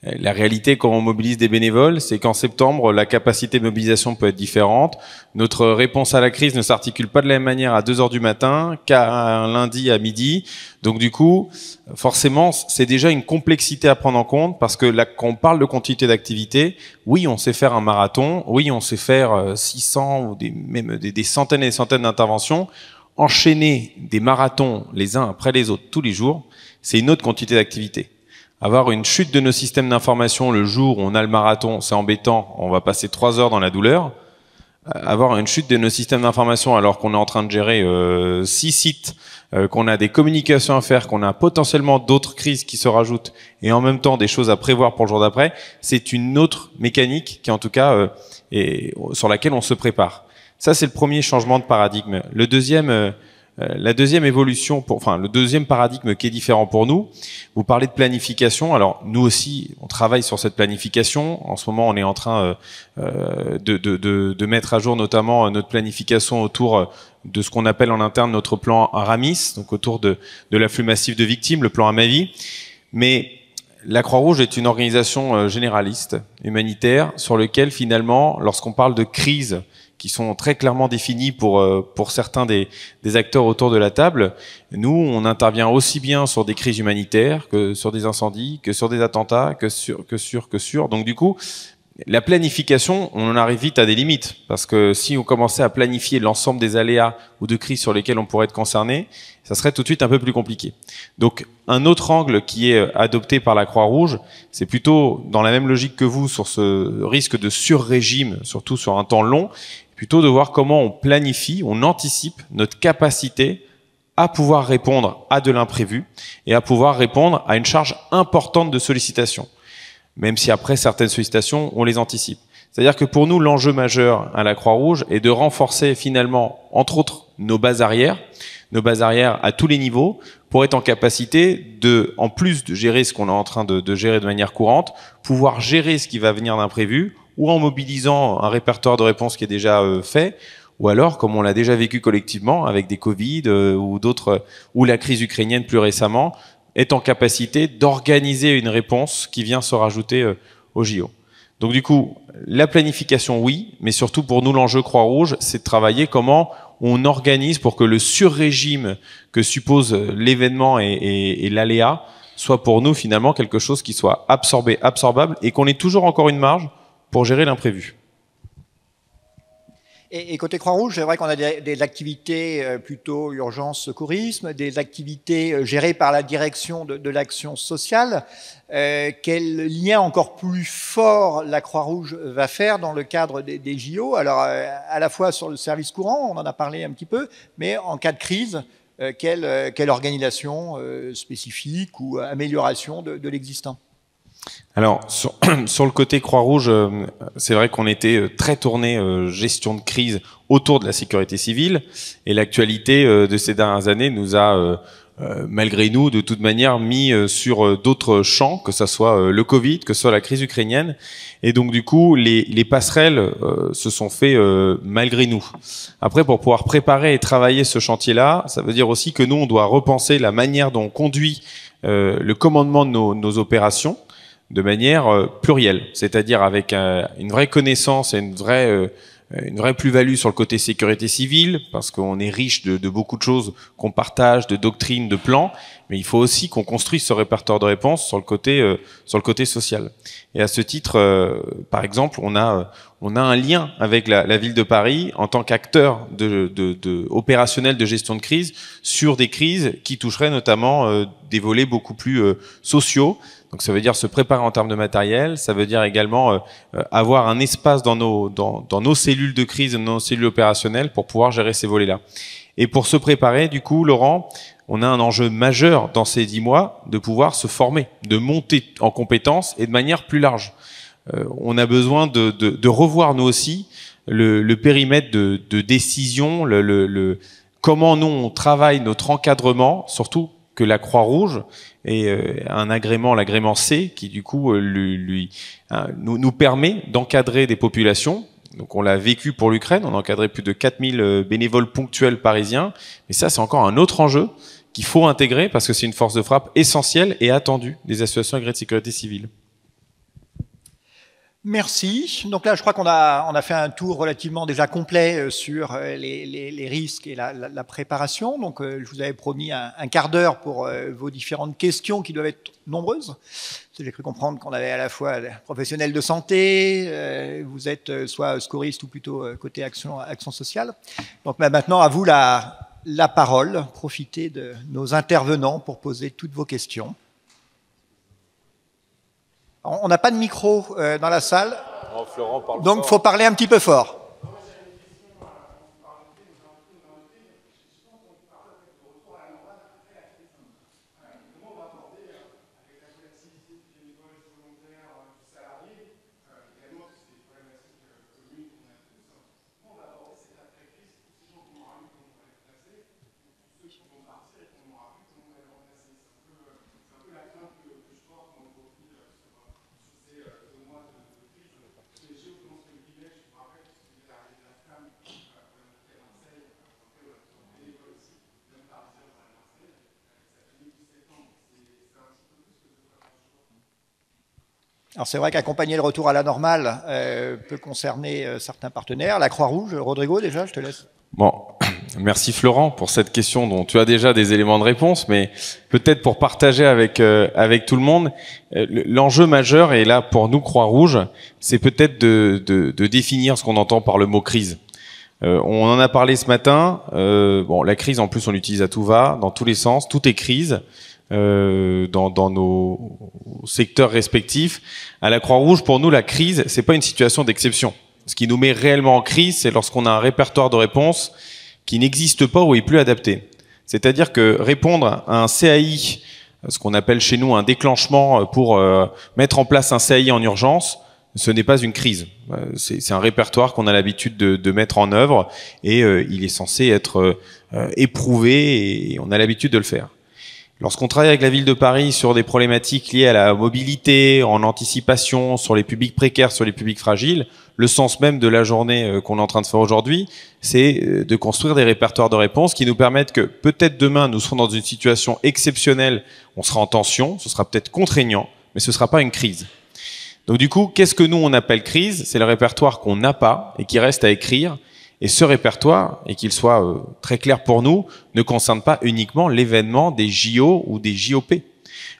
La réalité, quand on mobilise des bénévoles, c'est qu'en septembre, la capacité de mobilisation peut être différente. Notre réponse à la crise ne s'articule pas de la même manière à 2 heures du matin qu'à un lundi à midi. Donc du coup, forcément, c'est déjà une complexité à prendre en compte, parce que là, quand on parle de continuité d'activité, oui, on sait faire un marathon, oui, on sait faire 600 ou même des centaines et des centaines d'interventions. Enchaîner des marathons les uns après les autres tous les jours, c'est une autre quantité d'activité. Avoir une chute de nos systèmes d'information le jour où on a le marathon, c'est embêtant, on va passer 3 heures dans la douleur. Avoir une chute de nos systèmes d'information alors qu'on est en train de gérer 6 sites, qu'on a des communications à faire, qu'on a potentiellement d'autres crises qui se rajoutent, et en même temps des choses à prévoir pour le jour d'après, c'est une autre mécanique qui en tout cas sur laquelle on se prépare. Ça, c'est le premier changement de paradigme. Le deuxième, la deuxième évolution, le deuxième paradigme qui est différent pour nous, vous parlez de planification. Alors, nous aussi, on travaille sur cette planification. En ce moment, on est en train de mettre à jour notamment notre planification autour de ce qu'on appelle en interne notre plan Aramis, donc autour de l'afflux massif de victimes, le plan Amavi. Mais la Croix-Rouge est une organisation généraliste, humanitaire, sur lequel finalement, lorsqu'on parle de crise, qui sont très clairement définis pour certains des acteurs autour de la table. Nous, on intervient aussi bien sur des crises humanitaires que sur des incendies, que sur des attentats, que sur. Donc du coup, la planification, on en arrive vite à des limites, parce que si on commençait à planifier l'ensemble des aléas ou de crises sur lesquelles on pourrait être concerné, ça serait tout de suite un peu plus compliqué. Donc un autre angle qui est adopté par la Croix-Rouge, c'est plutôt dans la même logique que vous sur ce risque de sur-régime, surtout sur un temps long, plutôt de voir comment on planifie, on anticipe notre capacité à pouvoir répondre à de l'imprévu et à pouvoir répondre à une charge importante de sollicitation. Même si après certaines sollicitations, on les anticipe. C'est-à-dire que pour nous, l'enjeu majeur à la Croix-Rouge est de renforcer finalement, entre autres, nos bases arrières à tous les niveaux, pour être en capacité de, en plus de gérer ce qu'on est en train de gérer de manière courante, pouvoir gérer ce qui va venir d'imprévu, ou en mobilisant un répertoire de réponses qui est déjà fait, ou alors, comme on l'a déjà vécu collectivement avec des Covid ou d'autres, ou la crise ukrainienne plus récemment, est en capacité d'organiser une réponse qui vient se rajouter au JO. Donc du coup, la planification, oui, mais surtout pour nous, l'enjeu Croix-Rouge, c'est de travailler comment on organise pour que le sur-régime que suppose l'événement et l'aléa soit pour nous finalement quelque chose qui soit absorbable et qu'on ait toujours encore une marge pour gérer l'imprévu. Et côté Croix-Rouge, c'est vrai qu'on a des activités plutôt urgence secourisme, des activités gérées par la direction de l'action sociale. Quel lien encore plus fort la Croix-Rouge va faire dans le cadre des JO? Alors, à la fois sur le service courant, on en a parlé un petit peu, mais en cas de crise, quelle organisation spécifique ou amélioration de l'existant? Alors, sur le côté Croix-Rouge, c'est vrai qu'on était très tourné gestion de crise autour de la sécurité civile, et l'actualité de ces dernières années nous a, malgré nous, de toute manière, mis sur d'autres champs, que ça soit le Covid, que ce soit la crise ukrainienne, et donc du coup, les passerelles se sont fait malgré nous. Après, pour pouvoir préparer et travailler ce chantier-là, ça veut dire aussi que nous, on doit repenser la manière dont on conduit le commandement de nos opérations, de manière plurielle, c'est-à-dire avec une vraie connaissance et une vraie plus-value sur le côté sécurité civile, parce qu'on est riche de beaucoup de choses qu'on partage, de doctrines, de plans, mais il faut aussi qu'on construise ce répertoire de réponses sur le côté social. Et à ce titre, par exemple, on a un lien avec la ville de Paris en tant qu'acteur opérationnel de gestion de crise sur des crises qui toucheraient notamment des volets beaucoup plus sociaux. Donc ça veut dire se préparer en termes de matériel, ça veut dire également avoir un espace dans nos cellules de crise, dans nos cellules opérationnelles pour pouvoir gérer ces volets-là. Et pour se préparer, du coup, Laurent, on a un enjeu majeur dans ces 10 mois de pouvoir se former, de monter en compétences et de manière plus large. On a besoin de revoir nous aussi le périmètre de décision, comment nous on travaille notre encadrement, surtout que la Croix-Rouge et un agrément, l'agrément C, qui du coup nous permet d'encadrer des populations. Donc on l'a vécu pour l'Ukraine, on a encadré plus de 4000 bénévoles ponctuels parisiens, mais ça c'est encore un autre enjeu qu'il faut intégrer parce que c'est une force de frappe essentielle et attendue des associations agréées de sécurité civile. Merci. Donc là, je crois qu'on a fait un tour relativement déjà complet sur les risques et la préparation. Donc, je vous avais promis un quart d'heure pour vos différentes questions qui doivent être nombreuses. J'ai cru comprendre qu'on avait à la fois des professionnels de santé, vous êtes soit secouriste ou plutôt côté action sociale. Donc maintenant, à vous la parole. Profitez de nos intervenants pour poser toutes vos questions. On n'a pas de micro dans la salle, donc il faut parler un petit peu fort. Alors c'est vrai qu'accompagner le retour à la normale peut concerner certains partenaires. La Croix-Rouge, Rodrigo, déjà, je te laisse. Bon, merci Florent pour cette question dont tu as déjà des éléments de réponse, mais peut-être pour partager avec tout le monde, l'enjeu majeur, et là pour nous Croix-Rouge, c'est peut-être de définir ce qu'on entend par le mot crise. On en a parlé ce matin. Bon, la crise en plus on l'utilise à tout va, dans tous les sens, tout est crise. Dans nos secteurs respectifs. À la Croix-Rouge, pour nous, la crise, c'est pas une situation d'exception. Ce qui nous met réellement en crise, c'est lorsqu'on a un répertoire de réponses qui n'existe pas ou est plus adapté. C'est-à-dire que répondre à un CAI, ce qu'on appelle chez nous un déclenchement pour mettre en place un CAI en urgence, ce n'est pas une crise. C'est un répertoire qu'on a l'habitude de mettre en œuvre et il est censé être éprouvé et on a l'habitude de le faire. Lorsqu'on travaille avec la ville de Paris sur des problématiques liées à la mobilité, en anticipation, sur les publics précaires, sur les publics fragiles, le sens même de la journée qu'on est en train de faire aujourd'hui, c'est de construire des répertoires de réponses qui nous permettent que peut-être demain nous serons dans une situation exceptionnelle, on sera en tension, ce sera peut-être contraignant, mais ce ne sera pas une crise. Donc du coup, qu'est-ce que nous on appelle crise? C'est le répertoire qu'on n'a pas et qui reste à écrire. Et ce répertoire, et qu'il soit très clair pour nous, ne concerne pas uniquement l'événement des JO ou des JOP.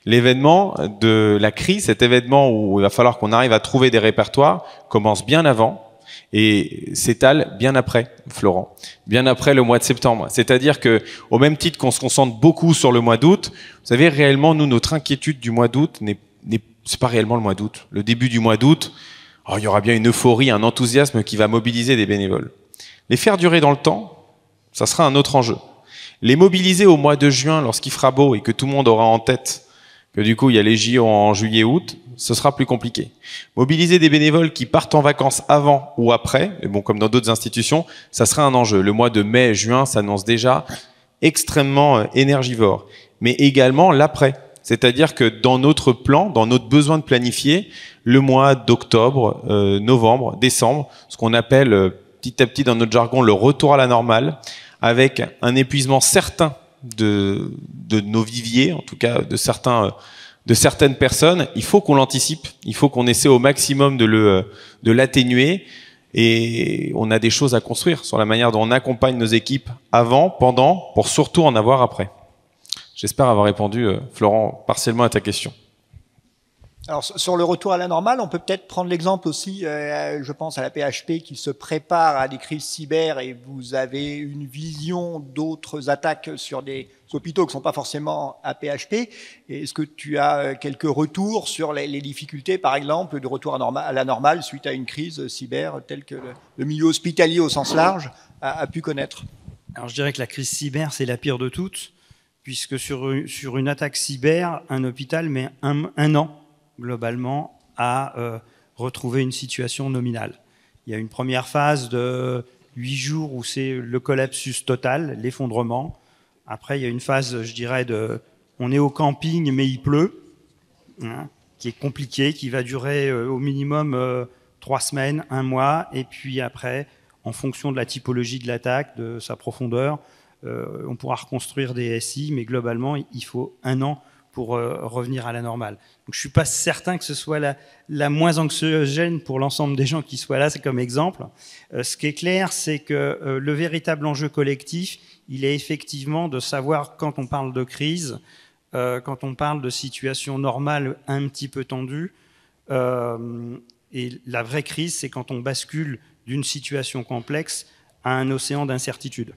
L'événement de la crise, cet événement où il va falloir qu'on arrive à trouver des répertoires, commence bien avant et s'étale bien après, Florent, bien après le mois de septembre. C'est-à-dire que, au même titre qu'on se concentre beaucoup sur le mois d'août, vous savez, réellement, nous, notre inquiétude du mois d'août c'est pas réellement le mois d'août. Le début du mois d'août, il y aura bien une euphorie, un enthousiasme qui va mobiliser des bénévoles. Les faire durer dans le temps, ça sera un autre enjeu. Les mobiliser au mois de juin, lorsqu'il fera beau et que tout le monde aura en tête que du coup il y a les JO en juillet-août, ce sera plus compliqué. Mobiliser des bénévoles qui partent en vacances avant ou après, et bon, comme dans d'autres institutions, ça sera un enjeu. Le mois de mai, juin s'annonce déjà extrêmement énergivore, mais également l'après. C'est-à-dire que dans notre plan, dans notre besoin de planifier, le mois d'octobre, novembre, décembre, ce qu'on appelle petit à petit dans notre jargon le retour à la normale, avec un épuisement certain de nos viviers, en tout cas de certaines personnes, il faut qu'on l'anticipe, il faut qu'on essaie au maximum de l'atténuer, et on a des choses à construire sur la manière dont on accompagne nos équipes avant, pendant, pour surtout en avoir après. J'espère avoir répondu, Florent, partiellement à ta question. Alors, sur le retour à la normale, on peut peut-être prendre l'exemple aussi, je pense à la PHP qui se prépare à des crises cyber et vous avez une vision d'autres attaques sur des hôpitaux qui ne sont pas forcément à PHP. Est-ce que tu as quelques retours sur les difficultés, par exemple, de retour à la normale suite à une crise cyber telle que le milieu hospitalier au sens large a pu connaître? Alors, je dirais que la crise cyber, c'est la pire de toutes, puisque sur une attaque cyber, un hôpital met un an globalement à retrouver une situation nominale. Il y a une première phase de 8 jours où c'est le collapsus total, l'effondrement. Après, il y a une phase, je dirais, on est au camping mais il pleut, hein, qui est compliquée, qui va durer au minimum 3 semaines, 1 mois. Et puis après, en fonction de la typologie de l'attaque, de sa profondeur, on pourra reconstruire des SI, mais globalement, il faut 1 an pour revenir à la normale. Donc, je ne suis pas certain que ce soit la moins anxiogène pour l'ensemble des gens qui soient là, c'est comme exemple. Ce qui est clair, c'est que le véritable enjeu collectif, il est effectivement de savoir, quand on parle de crise, quand on parle de situation normale un petit peu tendue, et la vraie crise, c'est quand on bascule d'une situation complexe à un océan d'incertitude.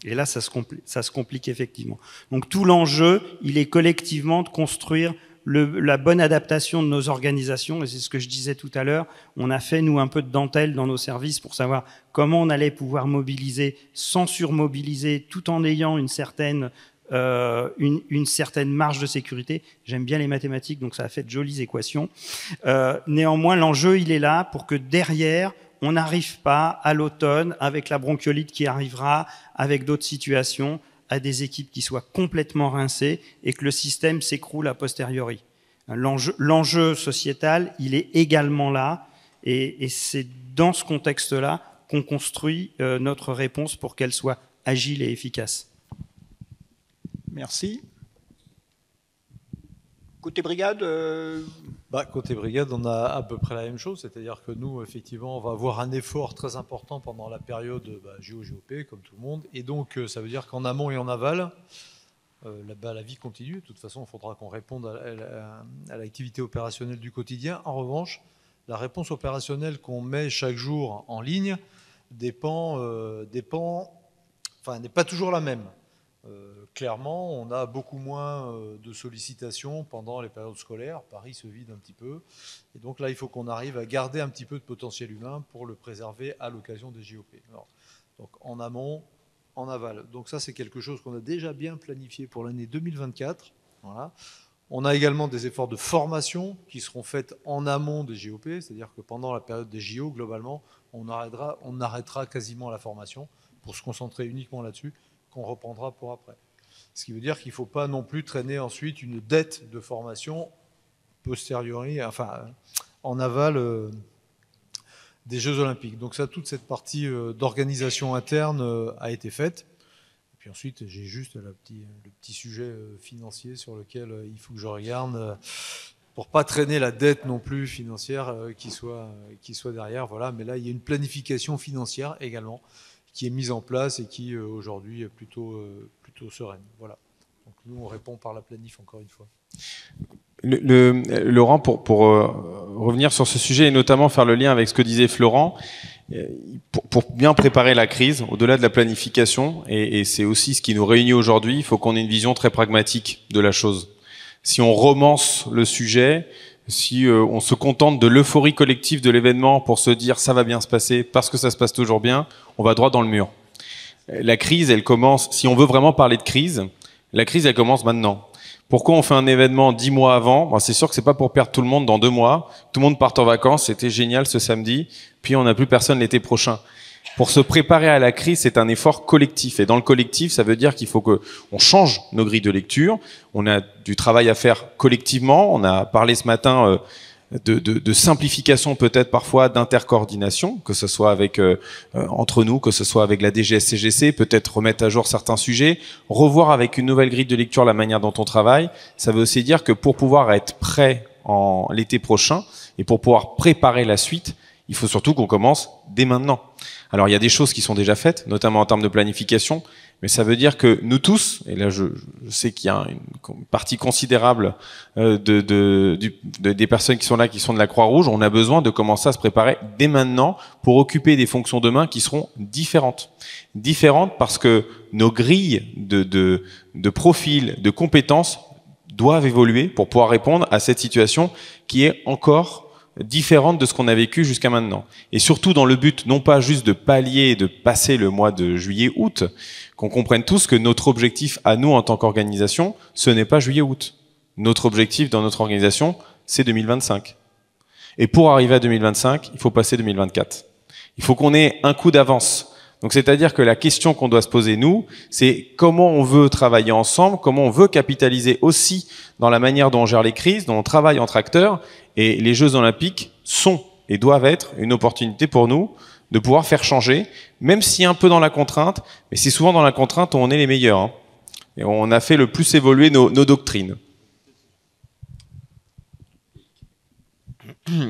Et là, ça se complique effectivement. Donc tout l'enjeu, il est collectivement de construire la bonne adaptation de nos organisations. Et c'est ce que je disais tout à l'heure. On a fait, nous, un peu de dentelle dans nos services pour savoir comment on allait pouvoir mobiliser sans surmobiliser, tout en ayant une certaine marge de sécurité. J'aime bien les mathématiques, donc ça a fait de jolies équations. Néanmoins, l'enjeu, il est là pour que derrière, on n'arrive pas à l'automne, avec la bronchiolite qui arrivera, avec d'autres situations, à des équipes qui soient complètement rincées et que le système s'écroule a posteriori. L'enjeu sociétal, il est également là, et c'est dans ce contexte-là qu'on construit notre réponse pour qu'elle soit agile et efficace. Merci. Côté brigade Côté brigade, on a à peu près la même chose, c'est-à-dire que nous, effectivement, on va avoir un effort très important pendant la période JO-JOP, comme tout le monde, et donc ça veut dire qu'en amont et en aval, la vie continue. De toute façon, il faudra qu'on réponde à l'activité opérationnelle du quotidien. En revanche, la réponse opérationnelle qu'on met chaque jour en ligne n'est pas toujours la même. Clairement, on a beaucoup moins de sollicitations pendant les périodes scolaires. Paris se vide un petit peu. Et donc là, il faut qu'on arrive à garder un petit peu de potentiel humain pour le préserver à l'occasion des JOP. Alors, donc en amont, en aval. Donc ça, c'est quelque chose qu'on a déjà bien planifié pour l'année 2024. Voilà. On a également des efforts de formation qui seront faits en amont des JOP, c'est-à-dire que pendant la période des JO, globalement, on arrêtera quasiment la formation pour se concentrer uniquement là-dessus, qu'on reprendra pour après. Ce qui veut dire qu'il ne faut pas non plus traîner ensuite une dette de formation posteriori, enfin en aval des Jeux Olympiques. Donc ça, toute cette partie d'organisation interne a été faite. Et puis ensuite, j'ai juste le petit sujet financier sur lequel il faut que je regarde pour pas traîner la dette non plus financière qui soit derrière. Voilà. Mais là, il y a une planification financière également qui est mise en place et qui aujourd'hui est plutôt sereine. Voilà. Donc nous, on répond par la planif encore une fois. Laurent, pour revenir sur ce sujet et notamment faire le lien avec ce que disait Florent, pour bien préparer la crise, au-delà de la planification, et c'est aussi ce qui nous réunit aujourd'hui, il faut qu'on ait une vision très pragmatique de la chose. Si on romance le sujet, si on se contente de l'euphorie collective de l'événement pour se dire ça va bien se passer parce que ça se passe toujours bien, on va droit dans le mur. La crise, elle commence, si on veut vraiment parler de crise, la crise, elle commence maintenant. Pourquoi on fait un événement 10 mois avant? Bon, c'est sûr que c'est pas pour perdre tout le monde dans 2 mois. Tout le monde part en vacances, c'était génial ce samedi, puis on n'a plus personne l'été prochain. Pour se préparer à la crise, c'est un effort collectif. Et dans le collectif, ça veut dire qu'il faut qu'on change nos grilles de lecture. On a du travail à faire collectivement. On a parlé ce matin de simplification peut-être parfois, d'intercoordination, que ce soit avec entre nous, que ce soit avec la DGS-CGC, peut-être remettre à jour certains sujets, revoir avec une nouvelle grille de lecture la manière dont on travaille. Ça veut aussi dire que pour pouvoir être prêt en l'été prochain et pour pouvoir préparer la suite, il faut surtout qu'on commence dès maintenant. Alors il y a des choses qui sont déjà faites, notamment en termes de planification, mais ça veut dire que nous tous, et là je sais qu'il y a une partie considérable des personnes qui sont là, qui sont de la Croix-Rouge, on a besoin de commencer à se préparer dès maintenant pour occuper des fonctions demain qui seront différentes. Différentes parce que nos grilles de profil, de compétences doivent évoluer pour pouvoir répondre à cette situation qui est encore différente de ce qu'on a vécu jusqu'à maintenant. Et surtout dans le but, non pas juste de pallier et de passer le mois de juillet-août, qu'on comprenne tous que notre objectif à nous en tant qu'organisation, ce n'est pas juillet-août. Notre objectif dans notre organisation, c'est 2025. Et pour arriver à 2025, il faut passer 2024. Il faut qu'on ait un coup d'avance. Donc c'est-à-dire que la question qu'on doit se poser, nous, c'est comment on veut travailler ensemble, comment on veut capitaliser aussi dans la manière dont on gère les crises, dont on travaille entre acteurs. Et les Jeux Olympiques sont et doivent être une opportunité pour nous de pouvoir faire changer, même si un peu dans la contrainte, mais c'est souvent dans la contrainte où on est les meilleurs. Hein. Et on a fait le plus évoluer nos doctrines.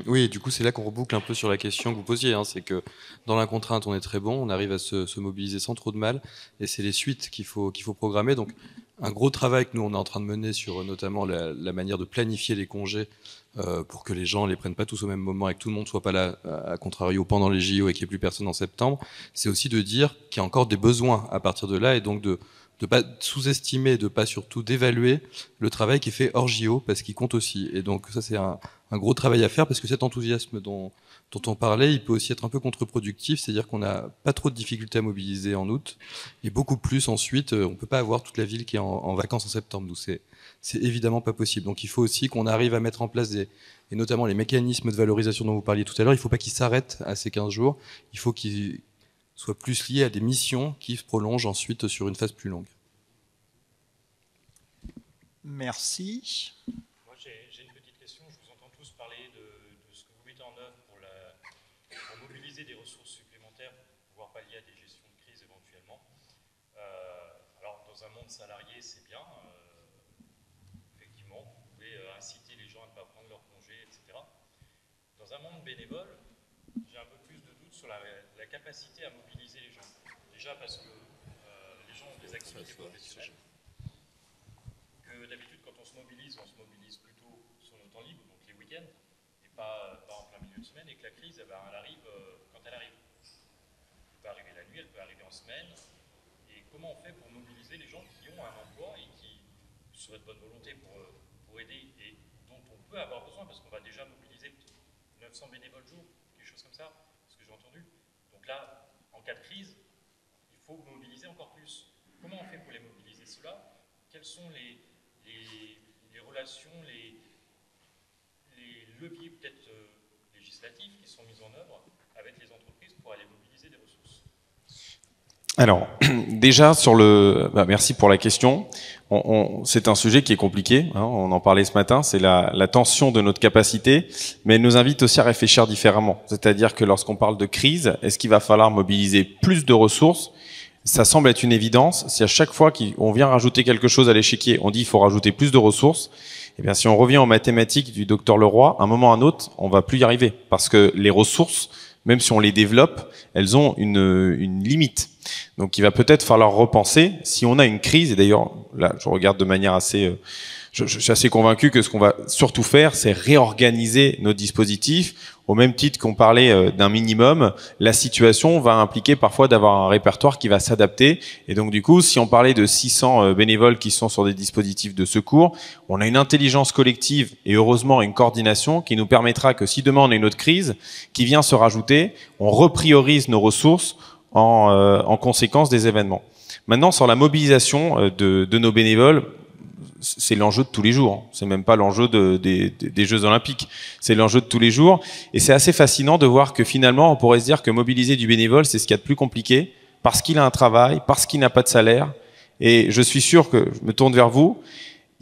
Oui, du coup, c'est là qu'on reboucle un peu sur la question que vous posiez. Hein, c'est que dans la contrainte, on est très bon, on arrive à se mobiliser sans trop de mal, et c'est les suites qu'il faut programmer. Donc, un gros travail que nous, on est en train de mener sur notamment la manière de planifier les congés pour que les gens les prennent pas tous au même moment et que tout le monde soit pas là, à contrario, pendant les JO et qu'il n'y ait plus personne en septembre. C'est aussi de dire qu'il y a encore des besoins à partir de là, et donc de pas sous-estimer, de pas surtout d'évaluer le travail qui est fait hors JO, parce qu'il compte aussi. Et donc ça, c'est un gros travail à faire, parce que cet enthousiasme dont on parlait, il peut aussi être un peu contre-productif, c'est-à-dire qu'on n'a pas trop de difficultés à mobiliser en août, et beaucoup plus ensuite, on peut pas avoir toute la ville qui est en vacances en septembre, donc c'est évidemment pas possible. Donc il faut aussi qu'on arrive à mettre en place et notamment les mécanismes de valorisation dont vous parliez tout à l'heure, il faut pas qu'ils s'arrêtent à ces 15 jours, il faut qu'ils soient plus liés à des missions qui se prolongent ensuite sur une phase plus longue. Merci. Moi, j'ai une petite question. Je vous entends tous parler de ce que vous mettez en œuvre pour mobiliser des ressources supplémentaires pour pouvoir pallier à des gestions de crise éventuellement. Alors, dans un monde salarié, c'est bien. Effectivement, vous pouvez inciter les gens à ne pas prendre leur congé, etc. Dans un monde bénévole, j'ai un peu plus de doutes sur la capacité à mobiliser les gens. Déjà parce que les gens ont des activités professionnelles. Que d'habitude, quand on se mobilise plutôt sur nos temps libres, donc les week-ends, et pas en plein milieu de semaine, et que la crise, elle arrive quand elle arrive. Elle peut arriver la nuit, elle peut arriver en semaine. Et comment on fait pour mobiliser les gens qui ont un emploi et qui seraient de bonne volonté pour aider, et dont on peut avoir besoin, parce qu'on va déjà mobiliser 900 bénévoles jour, quelque chose comme ça, ce que j'ai entendu. Donc là, en cas de crise, il faut mobiliser encore plus. Comment on fait pour les mobiliser, ceux-là? Quels sont les relations, les leviers peut-être législatifs qui sont mis en œuvre avec les entreprises pour aller mobiliser des ressources? Alors, déjà merci pour la question. c'est un sujet qui est compliqué, hein, on en parlait ce matin, c'est la tension de notre capacité, mais elle nous invite aussi à réfléchir différemment. C'est-à-dire que lorsqu'on parle de crise, est-ce qu'il va falloir mobiliser plus de ressources? Ça semble être une évidence. Si à chaque fois qu'on vient rajouter quelque chose à l'échiquier, on dit il faut rajouter plus de ressources, eh bien si on revient aux mathématiques du docteur Leroy, à un moment ou à un autre, on va plus y arriver. Parce que les ressources, même si on les développe, elles ont une limite. Donc il va peut-être falloir repenser, si on a une crise, et d'ailleurs là je regarde de manière assez... je suis assez convaincu que ce qu'on va surtout faire, c'est réorganiser nos dispositifs. Au même titre qu'on parlait d'un minimum, la situation va impliquer parfois d'avoir un répertoire qui va s'adapter. Et donc du coup, si on parlait de 600 bénévoles qui sont sur des dispositifs de secours, on a une intelligence collective et heureusement une coordination qui nous permettra que si demain on a une autre crise qui vient se rajouter, on repriorise nos ressources en conséquence des événements. Maintenant, sur la mobilisation de nos bénévoles, c'est l'enjeu de tous les jours. C'est même pas l'enjeu des Jeux Olympiques. C'est l'enjeu de tous les jours. Et c'est assez fascinant de voir que finalement, on pourrait se dire que mobiliser du bénévole, c'est ce qu'il y a de plus compliqué, parce qu'il a un travail, parce qu'il n'a pas de salaire. Et je suis sûr que, je me tourne vers vous,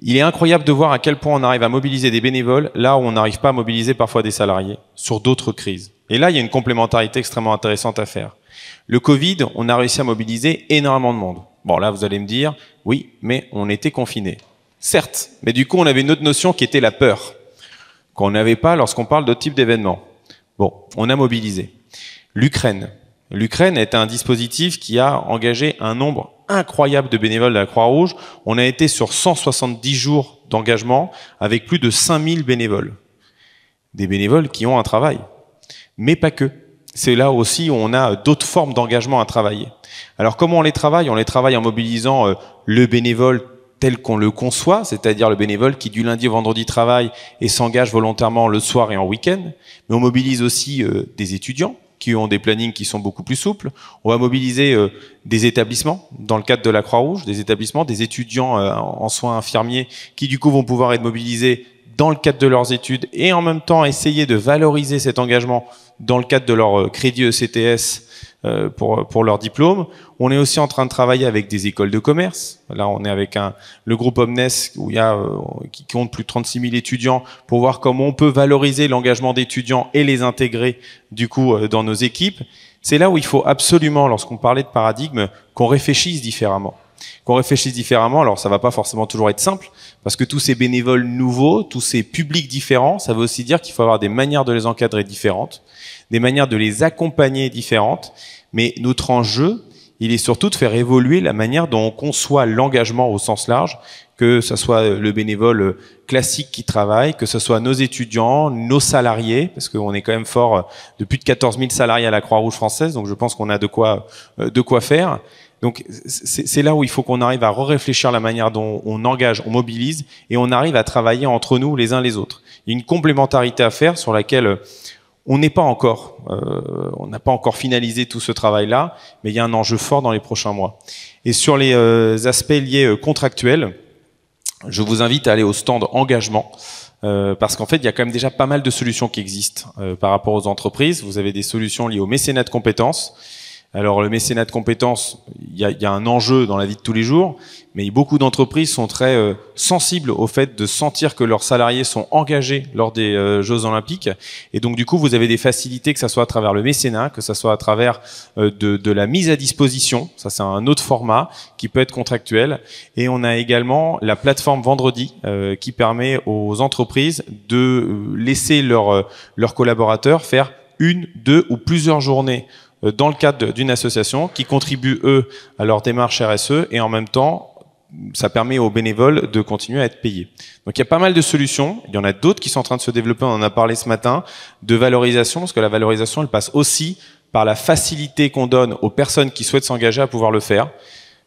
il est incroyable de voir à quel point on arrive à mobiliser des bénévoles là où on n'arrive pas à mobiliser parfois des salariés sur d'autres crises. Et là, il y a une complémentarité extrêmement intéressante à faire. Le Covid, on a réussi à mobiliser énormément de monde. Bon, là, vous allez me dire, oui, mais on était confinés. Certes, mais du coup, on avait une autre notion qui était la peur, qu'on n'avait pas lorsqu'on parle d'autres types d'événements. Bon, on a mobilisé. L'Ukraine. L'Ukraine est un dispositif qui a engagé un nombre incroyable de bénévoles de la Croix-Rouge. On a été sur 170 jours d'engagement avec plus de 5000 bénévoles. Des bénévoles qui ont un travail. Mais pas que. C'est là aussi où on a d'autres formes d'engagement à travailler. Alors comment on les travaille? On les travaille en mobilisant le bénévole tel qu'on le conçoit, c'est-à-dire le bénévole qui du lundi au vendredi travaille et s'engage volontairement le soir et en week-end. Mais on mobilise aussi des étudiants qui ont des plannings qui sont beaucoup plus souples. On va mobiliser des établissements dans le cadre de la Croix-Rouge, des établissements, des étudiants en soins infirmiers qui du coup vont pouvoir être mobilisés dans le cadre de leurs études et en même temps essayer de valoriser cet engagement dans le cadre de leur crédit ECTS pour leur diplôme. On est aussi en train de travailler avec des écoles de commerce. Là, on est avec le groupe Omnes où il y a qui compte plus de 36 000 étudiants pour voir comment on peut valoriser l'engagement d'étudiants et les intégrer du coup dans nos équipes. C'est là où il faut absolument, lorsqu'on parlait de paradigme, qu'on réfléchisse différemment. Qu'on réfléchisse différemment. Alors, ça va pas forcément toujours être simple, parce que tous ces bénévoles nouveaux, tous ces publics différents, ça veut aussi dire qu'il faut avoir des manières de les encadrer différentes, des manières de les accompagner différentes. Mais notre enjeu, il est surtout de faire évoluer la manière dont on conçoit l'engagement au sens large, que ce soit le bénévole classique qui travaille, que ce soit nos étudiants, nos salariés, parce qu'on est quand même fort de plus de 14 000 salariés à la Croix-Rouge française, donc je pense qu'on a de quoi faire. Donc c'est là où il faut qu'on arrive à réfléchir la manière dont on engage, on mobilise, et on arrive à travailler entre nous les uns les autres. Il y a une complémentarité à faire sur laquelle on n'est pas encore, on n'a pas encore finalisé tout ce travail-là, mais il y a un enjeu fort dans les prochains mois. Et sur les aspects liés contractuels, je vous invite à aller au stand engagement, parce qu'en fait, il y a quand même déjà pas mal de solutions qui existent par rapport aux entreprises. Vous avez des solutions liées au mécénat de compétences. Alors le mécénat de compétences, il y a un enjeu dans la vie de tous les jours, mais beaucoup d'entreprises sont très sensibles au fait de sentir que leurs salariés sont engagés lors des Jeux Olympiques, et donc du coup vous avez des facilités, que ça soit à travers le mécénat, que ça soit à travers de la mise à disposition. Ça c'est un autre format qui peut être contractuel, et on a également la plateforme Vendredi qui permet aux entreprises de laisser leurs collaborateurs faire 1, 2 ou plusieurs journées dans le cadre d'une association qui contribue, eux, à leur démarche RSE, et en même temps, ça permet aux bénévoles de continuer à être payés. Donc il y a pas mal de solutions, il y en a d'autres qui sont en train de se développer, on en a parlé ce matin, de valorisation, parce que la valorisation, elle passe aussi par la facilité qu'on donne aux personnes qui souhaitent s'engager à pouvoir le faire.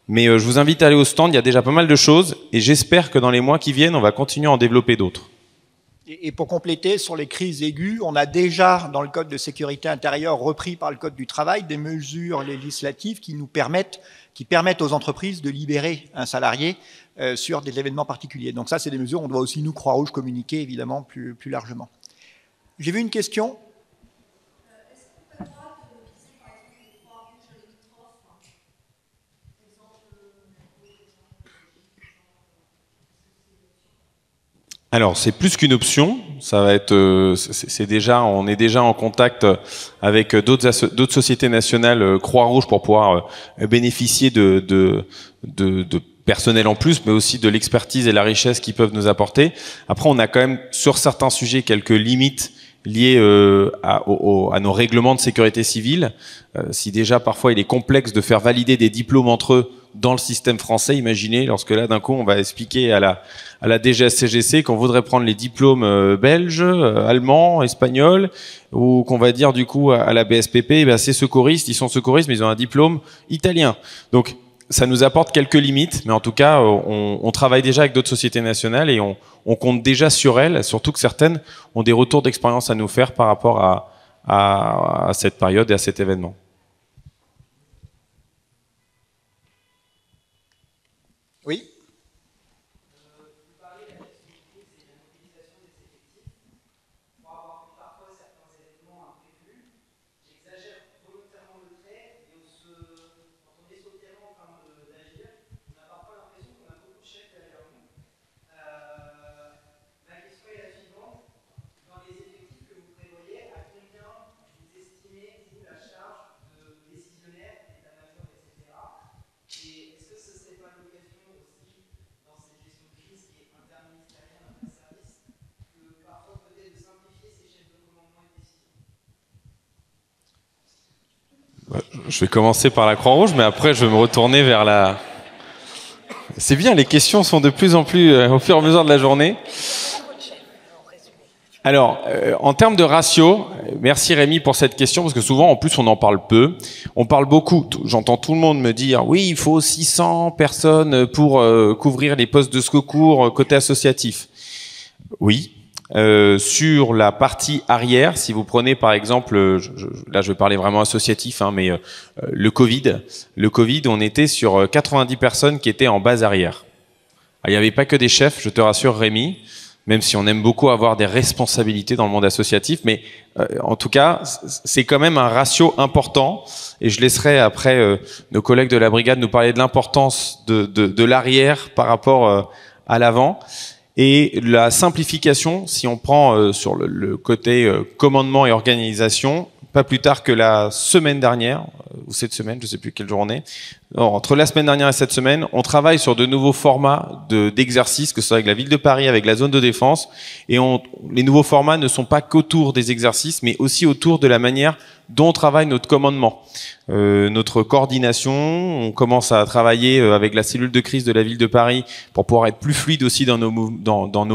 Mais je vous invite à aller au stand, il y a déjà pas mal de choses, et j'espère que dans les mois qui viennent, on va continuer à en développer d'autres. Et pour compléter, sur les crises aiguës, on a déjà, dans le Code de sécurité intérieure, repris par le Code du travail, des mesures législatives qui permettent aux entreprises de libérer un salarié sur des événements particuliers. Donc ça, c'est des mesures, on doit aussi, nous, Croix-Rouge, communiquer évidemment plus largement. J'ai vu une question. Alors, c'est plus qu'une option. Ça va être, c'est déjà, on est déjà en contact avec d'autres sociétés nationales Croix-Rouge pour pouvoir bénéficier de personnel en plus, mais aussi de l'expertise et la richesse qu'ils peuvent nous apporter. Après, on a quand même sur certains sujets quelques limites liées à nos règlements de sécurité civile. Si déjà parfois il est complexe de faire valider des diplômes entre eux dans le système français, imaginez lorsque là d'un coup on va expliquer à la DGSCGC qu'on voudrait prendre les diplômes belges, allemands, espagnols, ou qu'on va dire du coup à la BSPP, ben, c'est secouristes, ils sont secouristes mais ils ont un diplôme italien. Donc ça nous apporte quelques limites, mais en tout cas, on travaille déjà avec d'autres sociétés nationales et on compte déjà sur elles, surtout que certaines ont des retours d'expérience à nous faire par rapport à cette période et à cet événement. Oui. Je vais commencer par la Croix-Rouge, mais après je vais me retourner vers la... C'est bien, les questions sont de plus en plus au fur et à mesure de la journée. Alors, en termes de ratio, merci Rémi pour cette question, parce que souvent, en plus, on en parle peu. On parle beaucoup, j'entends tout le monde me dire, oui, il faut 600 personnes pour couvrir les postes de secours côté associatif. Oui. Sur la partie arrière, si vous prenez par exemple, là je vais parler vraiment associatif, hein, mais le Covid, on était sur 90 personnes qui étaient en base arrière. Alors, il n'y avait pas que des chefs, je te rassure Rémi, même si on aime beaucoup avoir des responsabilités dans le monde associatif, mais en tout cas, c'est quand même un ratio important, et je laisserai après nos collègues de la brigade nous parler de l'importance de l'arrière par rapport à l'avant. Et la simplification, si on prend sur le côté commandement et organisation, pas plus tard que la semaine dernière, ou cette semaine, je ne sais plus quelle journée, entre la semaine dernière et cette semaine, on travaille sur de nouveaux formats d'exercices, que ce soit avec la ville de Paris, avec la zone de défense, et les nouveaux formats ne sont pas qu'autour des exercices, mais aussi autour de la manière dont travaille notre commandement. Notre coordination, on commence à travailler avec la cellule de crise de la ville de Paris pour pouvoir être plus fluide aussi dans nos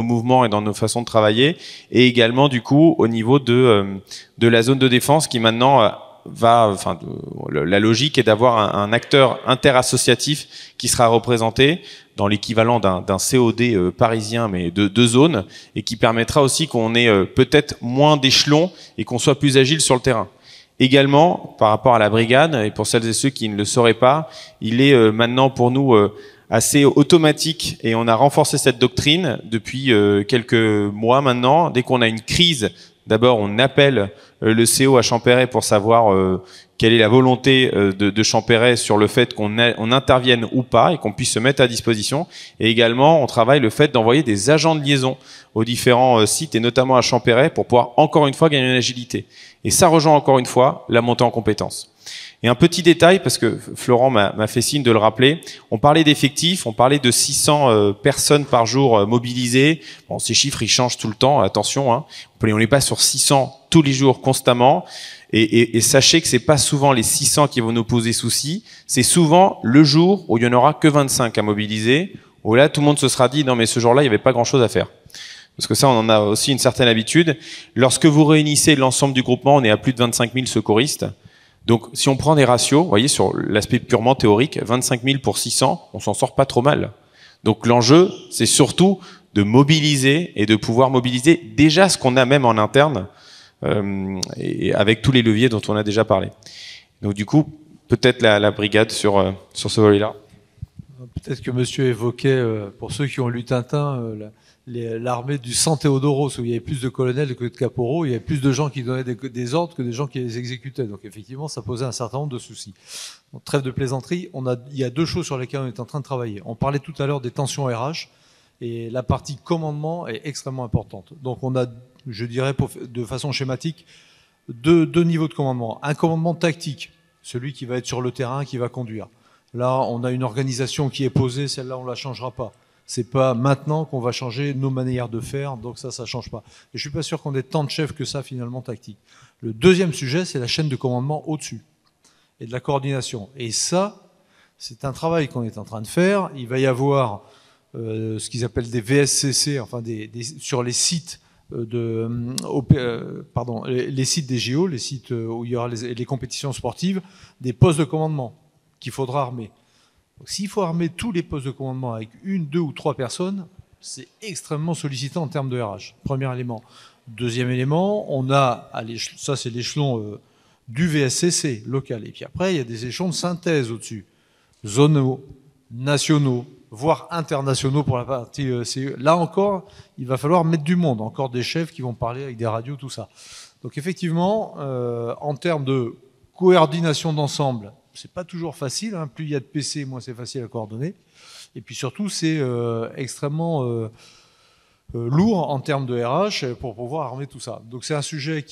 mouvements et dans nos façons de travailler, et également du coup au niveau de la zone de défense qui maintenant la logique est d'avoir un acteur interassociatif qui sera représenté dans l'équivalent d'un COD parisien, mais de deux zones, et qui permettra aussi qu'on ait peut-être moins d'échelons et qu'on soit plus agile sur le terrain. Également, par rapport à la brigade, et pour celles et ceux qui ne le sauraient pas, il est maintenant pour nous assez automatique, et on a renforcé cette doctrine depuis quelques mois maintenant. Dès qu'on a une crise, d'abord on appelle le CO à Champéret pour savoir quelle est la volonté de Champéret sur le fait qu'on intervienne ou pas et qu'on puisse se mettre à disposition. Et également, on travaille le fait d'envoyer des agents de liaison aux différents sites et notamment à Champéret pour pouvoir encore une fois gagner en agilité. Et ça rejoint encore une fois la montée en compétences. Et un petit détail, parce que Florent m'a fait signe de le rappeler, on parlait d'effectifs, on parlait de 600 personnes par jour mobilisées. Bon, ces chiffres, ils changent tout le temps, attention, hein. On n'est pas sur 600 tous les jours constamment. Et sachez que c'est pas souvent les 600 qui vont nous poser souci, c'est souvent le jour où il y en aura que 25 à mobiliser, où là tout le monde se sera dit non mais ce jour-là il n'y avait pas grand-chose à faire. Parce que ça on en a aussi une certaine habitude. Lorsque vous réunissez l'ensemble du groupement, on est à plus de 25 000 secouristes. Donc si on prend des ratios, vous voyez sur l'aspect purement théorique, 25 000 pour 600, on s'en sort pas trop mal. Donc l'enjeu c'est surtout de mobiliser et de pouvoir mobiliser déjà ce qu'on a même en interne. Et avec tous les leviers dont on a déjà parlé. Donc du coup, peut-être la brigade sur ce volet-là. Peut-être que monsieur évoquait, pour ceux qui ont lu Tintin, l'armée du San Teodoros, où il y avait plus de colonels que de caporaux, il y avait plus de gens qui donnaient des ordres que des gens qui les exécutaient. Donc effectivement, ça posait un certain nombre de soucis. Donc, trêve de plaisanterie, il y a deux choses sur lesquelles on est en train de travailler. On parlait tout à l'heure des tensions RH. Et la partie commandement est extrêmement importante. Donc on a, je dirais de façon schématique, deux niveaux de commandement. Un commandement tactique, celui qui va être sur le terrain, qui va conduire. Là, on a une organisation qui est posée, celle-là, on ne la changera pas. C'est pas maintenant qu'on va changer nos manières de faire, donc ça change pas. Et je suis pas sûr qu'on ait tant de chefs que ça, finalement, tactique. Le deuxième sujet, c'est la chaîne de commandement au-dessus et de la coordination. Et ça, c'est un travail qu'on est en train de faire. Il va y avoir ce qu'ils appellent des VSCC, enfin sur les sites les sites des JO, les sites où il y aura les compétitions sportives, des postes de commandement qu'il faudra armer. S'il faut armer tous les postes de commandement avec 1, 2 ou 3 personnes, c'est extrêmement sollicitant en termes de RH. Premier élément. Deuxième élément, on a, ça c'est l'échelon du VSCC local. Et puis après, il y a des échelons de synthèse au-dessus. Zonaux, nationaux, voire internationaux pour la partie CE. Là encore, il va falloir mettre du monde. Encore des chefs qui vont parler avec des radios, tout ça. Donc effectivement, en termes de coordination d'ensemble, c'est pas toujours facile, hein. Plus il y a de PC, moins c'est facile à coordonner. Et puis surtout, c'est extrêmement lourd en termes de RH pour pouvoir armer tout ça. Donc c'est un sujet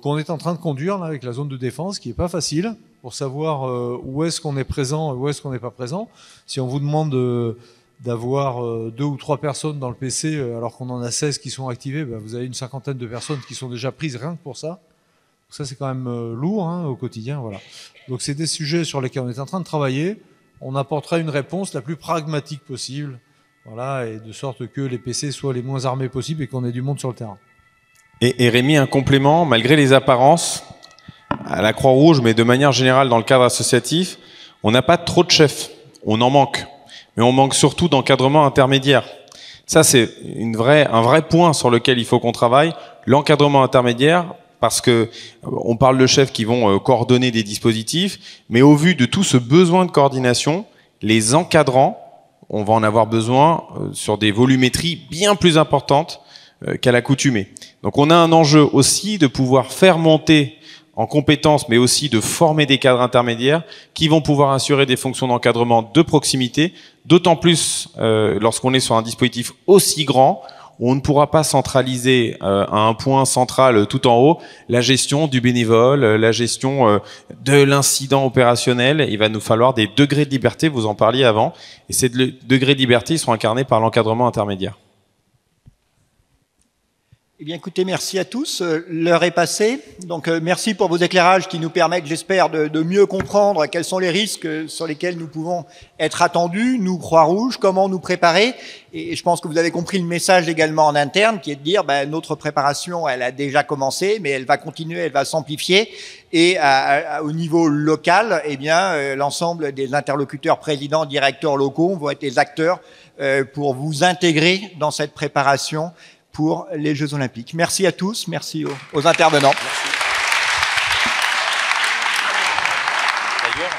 qu'on est en train de conduire là, avec la zone de défense, qui est pas facile pour savoir où est-ce qu'on est présent et où est-ce qu'on n'est pas présent. Si on vous demande d'avoir 2 ou 3 personnes dans le PC alors qu'on en a 16 qui sont activées, ben vous avez une cinquantaine de personnes qui sont déjà prises rien que pour ça. Ça, c'est quand même lourd hein, au quotidien. Voilà. Donc, c'est des sujets sur lesquels on est en train de travailler. On apportera une réponse la plus pragmatique possible, voilà, et de sorte que les PC soient les moins armés possibles et qu'on ait du monde sur le terrain. Et Rémi, un complément, malgré les apparences, à la Croix-Rouge, mais de manière générale dans le cadre associatif, on n'a pas trop de chefs. On en manque. Mais on manque surtout d'encadrement intermédiaire. Ça, c'est un vrai point sur lequel il faut qu'on travaille. L'encadrement intermédiaire, parce que on parle de chefs qui vont coordonner des dispositifs, mais au vu de tout ce besoin de coordination, les encadrants, on va en avoir besoin sur des volumétries bien plus importantes qu'à l'accoutumée. Donc on a un enjeu aussi de pouvoir faire monter en compétences, mais aussi de former des cadres intermédiaires qui vont pouvoir assurer des fonctions d'encadrement de proximité, d'autant plus lorsqu'on est sur un dispositif aussi grand, où on ne pourra pas centraliser à un point central tout en haut la gestion du bénévole, la gestion de l'incident opérationnel. Il va nous falloir des degrés de liberté, vous en parliez avant, et ces degrés de liberté ils seront incarnés par l'encadrement intermédiaire. Eh bien, écoutez, merci à tous. L'heure est passée. Donc, merci pour vos éclairages qui nous permettent, j'espère, de mieux comprendre quels sont les risques sur lesquels nous pouvons être attendus, nous, Croix-Rouge, comment nous préparer. Et je pense que vous avez compris le message également en interne, qui est de dire, notre préparation, elle a déjà commencé, mais elle va continuer, elle va s'amplifier. Et au niveau local, eh bien, l'ensemble des interlocuteurs, présidents, directeurs locaux vont être les acteurs pour vous intégrer dans cette préparation pour les Jeux Olympiques. Merci à tous, merci aux intervenants. D'ailleurs,